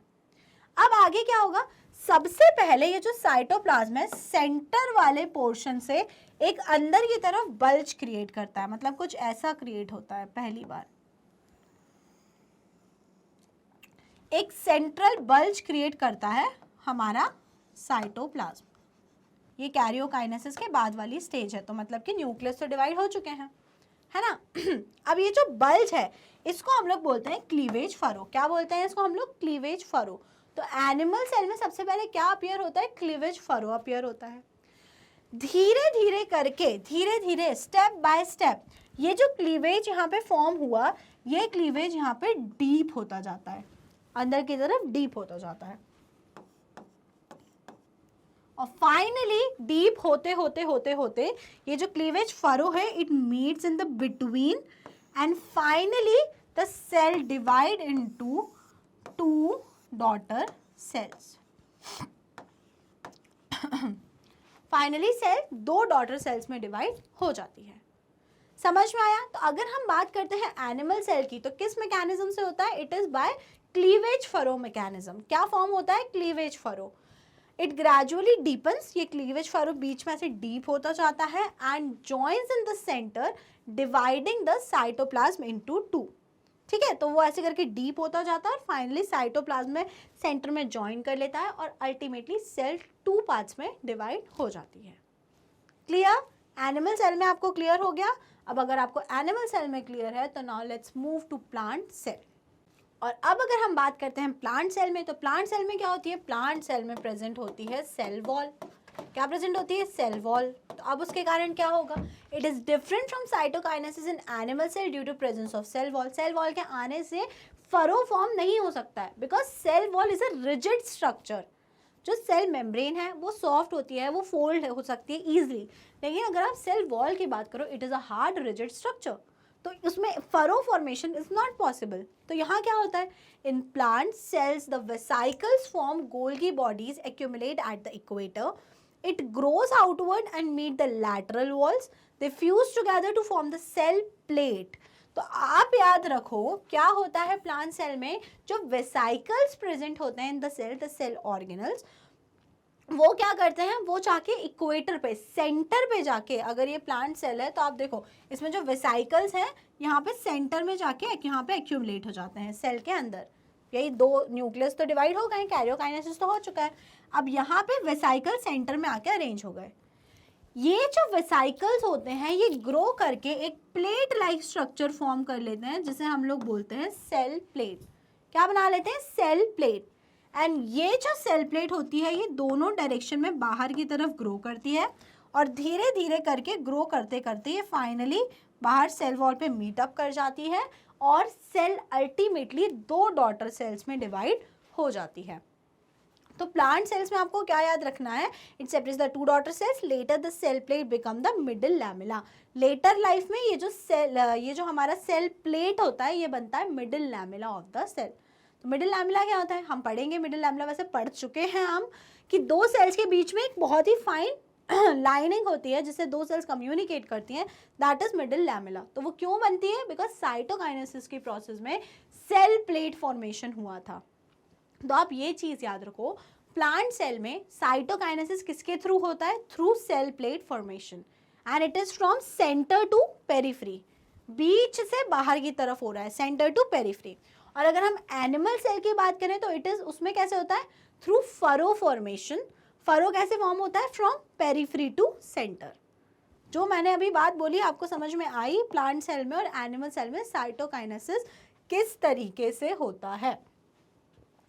अब आगे क्या होगा, सबसे पहले ये जो साइटोप्लाज्म है सेंटर वाले पोर्शन से एक अंदर की तरफ बल्ज क्रिएट करता है, मतलब कुछ ऐसा क्रिएट होता है। पहली बार एक सेंट्रल बल्ज क्रिएट करता है हमारा साइटोप्लाज्म। ये कैरियोकाइनेसिस के बाद वाली स्टेज है, तो मतलब कि न्यूक्लियस तो डिवाइड हो चुके हैं, है ना। अब ये जो बल्ज है इसको हम लोग बोलते हैं क्लीवेज फरो। क्या बोलते हैं इसको हम लोग, क्लीवेज फरो। तो एनिमल सेल में सबसे पहले क्या अपीयर होता है, क्लीवेज फरो अपीयर होता है। धीरे धीरे करके, धीरे धीरे स्टेप बाय स्टेप ये जो क्लीवेज यहाँ पे फॉर्म हुआ, ये क्लीवेज यहाँ पे डीप होता जाता है, अंदर की तरफ डीप होता जाता है। और फाइनली डीप होते होते होते होते ये जो क्लीवेज फरो है it meets in the between and finally the cell divide into two daughter cells. Finally cell 2 daughter cells में डिवाइड हो जाती है। समझ में आया? तो अगर हम बात करते हैं एनिमल सेल की, तो किस मैकेनिज्म से होता है? It is by cleavage furrow mechanism. क्या फॉर्म होता है? Cleavage furrow. It gradually deepens, ये क्लीवेज फरो बीच में से डीप होता जाता है and joins in the centre dividing the cytoplasm into 2। ठीक है, तो वो ऐसे करके डीप होता जाता है और फाइनली साइटोप्लाज्म में सेंटर में ज्वाइन कर लेता है और अल्टीमेटली सेल 2 पार्ट्स में डिवाइड हो जाती है। क्लियर? एनिमल सेल में आपको क्लियर हो गया। अब अगर आपको एनिमल सेल में क्लियर है तो now let's move to plant cell. और अब अगर हम बात करते हैं प्लांट सेल में, तो प्लांट सेल में क्या होती है? प्लांट सेल में प्रेजेंट होती है सेल वॉल। क्या प्रेजेंट होती है? Cell wall. तो अब उसके कारण क्या होगा? It is different from cytokinesis in animal cell due to presence of cell wall. Cell wall के आने से फरो फॉर्म नहीं हो सकता है because cell wall is a rigid structure. जो सेल मेम्ब्रेन है वो सॉफ्ट होती है, वो फोल्ड हो सकती है ईजिली, लेकिन अगर आप सेल वॉल की बात करो it is a hard rigid structure, तो उसमें furrow formation is not possible. तो यहाँ क्या होता है? In plant cells the vesicles form Golgi bodies accumulate at the equator, it grows outward and meet the lateral walls, they fuse together to form the cell plate. तो आप याद रखो क्या होता है प्लांट सेल में? जो वेसिकल्स प्रेजेंट होते हैं इन द सेल ऑर्गेनल्स, वो क्या करते हैं? वो जाके इक्वेटर पे, सेंटर पे जाके, अगर ये प्लांट सेल है तो आप देखो इसमें जो वेसिकल्स हैं यहाँ पे सेंटर में जाके यहाँ पे एक्यूमुलेट हो जाते हैं सेल के अंदर। यही 2 न्यूक्लियस तो डिवाइड हो गए, कैरियोकाइनेसिस तो हो चुका है, अब यहाँ पे वेसिकल सेंटर में आके अरेंज हो गए। ये जो वेसिकल्स होते हैं ये ग्रो करके एक प्लेट लाइक स्ट्रक्चर फॉर्म कर लेते हैं जिसे हम लोग बोलते हैं सेल प्लेट। क्या बना लेते हैं? Cell plate. एंड ये जो सेल प्लेट होती है ये दोनों डायरेक्शन में बाहर की तरफ ग्रो करती है और धीरे धीरे करके ग्रो करते करते ये फाइनली बाहर सेल वॉल पे मीटअप कर जाती है और सेल अल्टीमेटली 2 डॉटर सेल्स में डिवाइड हो जाती है। तो प्लांट सेल्स में आपको क्या याद रखना है? It separates the 2 daughter cells, later the cell plate become the middle lamella. Later life में ये जो हमारा सेल प्लेट होता है ये बनता है middle lamella of the cell. तो मिडिल लैमेला क्या होता है? हम पढ़ेंगे मिडिल लैमेला, वैसे पढ़ चुके हैं हम, कि 2 सेल्स के बीच में एक बहुत ही फाइन लाइनिंग होती है जिससे 2 सेल्स कम्युनिकेट करती हैं, दैट इज मिडिल लैमेला। तो वो क्यों बनती है? बिकॉज साइटोकाइनेसिस की प्रोसेस में सेल प्लेट फॉर्मेशन हुआ था। तो आप ये चीज याद रखो, प्लांट सेल में साइटोकाइनेसिस किसके थ्रू होता है? Through cell plate formation, and it is from centre to periphery, बीच से बाहर की तरफ हो रहा है, सेंटर टू पेरिफेरी। और अगर हम एनिमल सेल की बात करें तो इट इज, उसमें कैसे होता है? Through furrow formation. फरो कैसे फॉर्म होता है? From periphery to centre. जो मैंने अभी बात बोली आपको समझ में आई? प्लांट सेल में और एनिमल सेल में साइटोकाइनेसिस किस तरीके से होता है।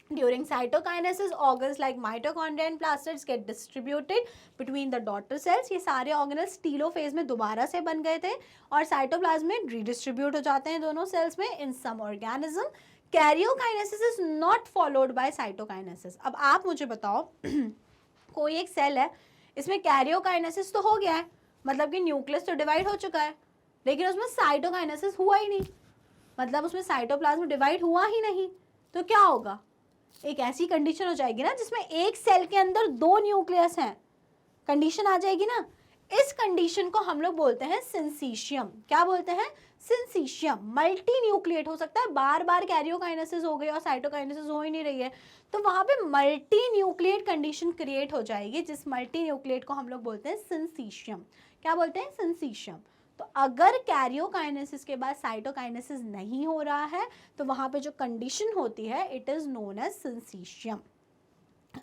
During cytokinesis, organs like mitochondria and plastids get distributed between the daughter cells. ये सारे ऑर्गेनल्स टीलोफेज में दोबारा से बन गए थे और साइटोप्लाज्म में रीडिस्ट्रीब्यूट हो जाते हैं दोनों सेल्स में। In some organism karyokinesis is not followed by cytokinesis. अब आप मुझे बताओ कोई एक सेल है, इसमें कैरियोकाइनेसिस तो हो गया है, मतलब कि न्यूक्लियस तो डिवाइड हो चुका है, लेकिन उसमें साइटोकाइनेसिस हुआ ही नहीं, मतलब उसमें साइटोप्लाज्म डिवाइड हुआ ही नहीं। तो क्या होगा? एक ऐसी कंडीशन हो जाएगी ना जिसमें एक सेल के अंदर 2 न्यूक्लियस हैं, कंडीशन आ जाएगी ना। इस कंडीशन को हम लोग बोलते हैं सिंसीशियम। क्या बोलते हैं? सिंसीशियम। मल्टी न्यूक्लिएट हो सकता है, बार बार कैरियोकाइनेसिस हो गई और साइटोकाइनेसिस हो ही नहीं रही है, तो वहां पे मल्टी न्यूक्लिएट कंडीशन क्रिएट हो जाएगी, जिस मल्टी न्यूक्लिएट को हम लोग बोलते हैं सिंसीशियम। क्या बोलते हैं? सिंसीशियम। तो अगर कैरियोकाइनेसिस के बाद साइटोकाइनेसिस नहीं हो रहा है तो वहां पे जो कंडीशन होती है it is known as syncytium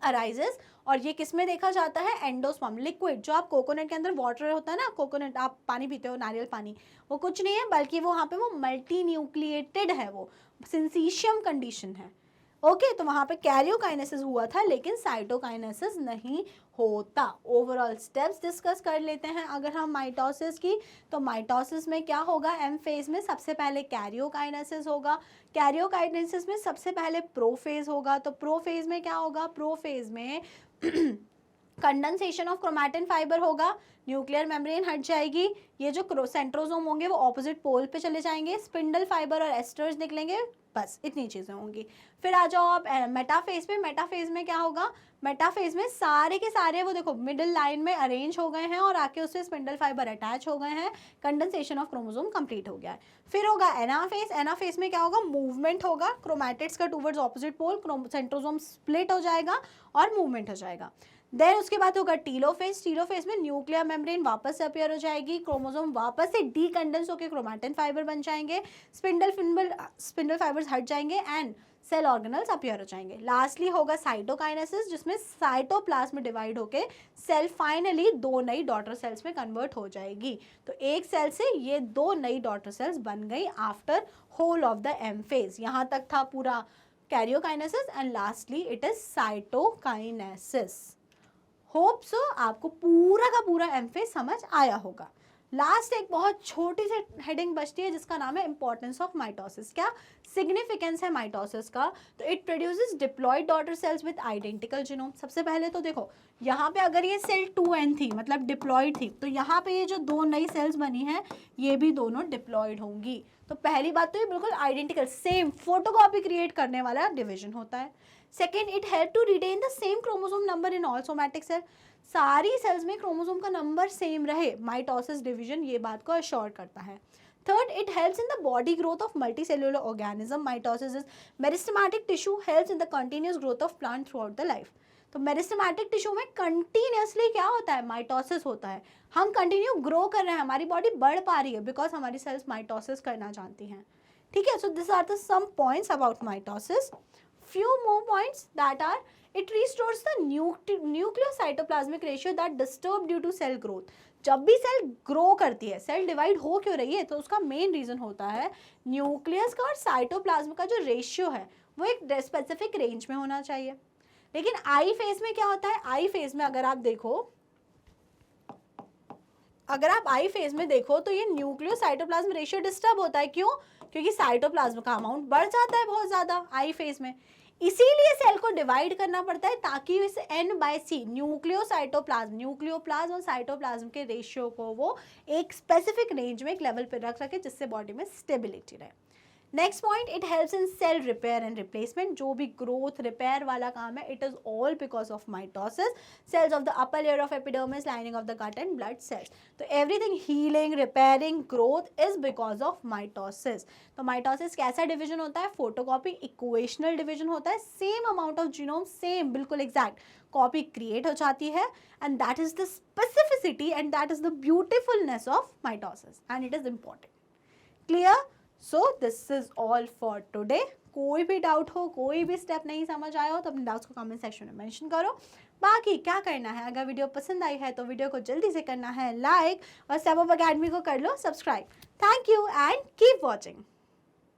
arises. और ये किस में देखा जाता है? Endosperm, liquid. जो आप कोकोनट के अंदर वाटर होता है ना, कोकोनट आप पानी पीते हो, नारियल पानी, वो कुछ नहीं है बल्कि वो वहाँ पे वो मल्टी न्यूक्लिएटेड है, वो सिंसीशियम कंडीशन है। ओके, तो वहाँ पे कैरियोकाइनेसिस हुआ था लेकिन साइटोकाइनेसिस नहीं होता। ओवरऑल स्टेप्स डिस्कस कर लेते हैं अगर हम माइटोसिस की, तो माइटोसिस में क्या होगा? एम फेज में सबसे पहले कैरियोकाइनेसिस होगा, कैरियोकाइनेसिस में सबसे पहले प्रोफेज होगा। तो प्रोफेज में क्या होगा? प्रोफेज में कंडेंसेशन ऑफ क्रोमैटिन फाइबर होगा, न्यूक्लियर मेम्ब्रेन हट जाएगी, ये जो सेंट्रोसोम होंगे वो ऑपोजिट पोल पे चले जाएंगे, स्पिंडल फाइबर और एस्टर्स निकलेंगे, बस इतनी चीज़ें होंगी। फिर आ जाओ आप मेटाफेज पे। मेटाफेज में क्या होगा, मेटाफेज में सारे के सारे वो देखो मिडिल लाइन में अरेंज हो गए हैं और आके उससे स्पिंडल फाइबर अटैच हो गए हैं, कंडेंसेशन ऑफ क्रोमोसोम कंप्लीट हो गया है। फिर होगा एनाफेज। एनाफेज में क्या होगा, मूवमेंट होगा क्रोमैटिड्स का towards opposite pole, centrosome split हो जाएगा और मूवमेंट हो जाएगा। देन उसके बाद होगा टीलोफेज। टीलोफेज में न्यूक्लियर मेम्ब्रेन वापस से अपीयर हो जाएगी, क्रोमोसोम वापस से डीकंडेंस होकर क्रोमैटिन फाइबर बन जाएंगे, स्पिंडल फाइबर्स हट जाएंगे एंड सेल ऑर्गेनल्स अपीयर हो जाएंगे। लास्टली होगा साइटोकाइनेसिस, जिसमें साइटोप्लाज्म डिवाइड होके सेल फाइनली 2 नई डॉटर सेल्स में कन्वर्ट हो जाएगी। तो एक सेल से ये 2 नई डॉटर सेल्स बन गई after whole of the M phase. यहाँ तक था पूरा karyokinesis and lastly it is cytokinesis. Hope so आपको पूरा का पूरा एम फेज समझ आया होगा। लास्ट एक बहुत छोटी सी हेडिंग बचती है जिसका नाम है इंपॉर्टेंस ऑफ माइटोसिस। क्या सिग्निफिकेंस है माइटोसिस का, तो it produces diploid daughter cells with identical genome. सबसे पहले तो देखो यहाँ पे अगर ये सेल 2n थी मतलब डिप्लॉयड थी, तो यहाँ पे ये जो 2 नई सेल्स बनी हैं ये भी दोनों डिप्लॉयड होंगी। तो पहली बात तो ये बिल्कुल आइडेंटिकल सेम फोटोकॉपी क्रिएट करने वाला डिविजन होता है। Second, it help to retain the same chromosome number in all somatic cell. सारी सेल्स में क्रोमोसोम का नंबर सेम रहे, माइटोसिस डिवीजन ये बात को अश्योर करता है। Third, it helps in the body growth of multicellular organism. Mitosis is meristematic tissue helps in the continuous growth of plant throughout the life. तो meristematic tissue में continuously क्या होता है, माइटोसिस होता है। हम कंटिन्यू ग्रो कर रहे हैं, हमारी बॉडी बढ़ पा रही है बिकॉज हमारी सेल्स माइटोसिस करना जानती हैं। ठीक है, so this are the some points about mitosis. Few more points that are, it restores the nucleocytoplasmic ratio that disturbed due to cell growth. जब भी सेल ग्रो करती है, सेल डिवाइड हो क्यों रही है, तो उसका मेन रीजन होता है न्यूक्लियस का और साइटोप्लाज्म का जो रेशियो है वो एक स्पेसिफिक रेंज में होना चाहिए। लेकिन आई फेज में क्या होता है, आई फेज में अगर आप आई फेज में देखो तो ये न्यूक्लियो साइटोप्लाज्म रेशियो डिस्टर्ब होता है। क्यों? क्योंकि साइटोप्लाज्म का अमाउंट बढ़ जाता है बहुत ज्यादा आई फेज में, इसीलिए सेल को डिवाइड करना पड़ता है ताकि इस n/c न्यूक्लियोप्लाज्म और साइटोप्लाज्म के रेशियो को वो एक स्पेसिफिक रेंज में एक लेवल पर रख सके जिससे बॉडी में स्टेबिलिटी रहे। Next point, it helps in cell repair and replacement. जो भी ग्रोथ रिपेयर वाला काम है it is all because of mitosis. Cells of the upper layer of epidermis, lining of the gut and blood cells. तो everything healing, repairing, growth is because of mitosis. तो mitosis कैसा division होता है, photocopy equational division होता है। Same amount of genome, same बिल्कुल exact copy create हो जाती है and that is the specificity and that is the beautifulness of mitosis and it is important. Clear? So this is all for today. कोई भी doubt हो, कोई भी step नहीं समझ आया हो तो अपने डाउट्स को कमेंट सेक्शन में मेंशन करो। बाकी क्या करना है, अगर वीडियो पसंद आई है तो वीडियो को जल्दी से करना है लाइक और स्टेप अप अकेडमी को कर लो subscribe. Thank you and keep watching.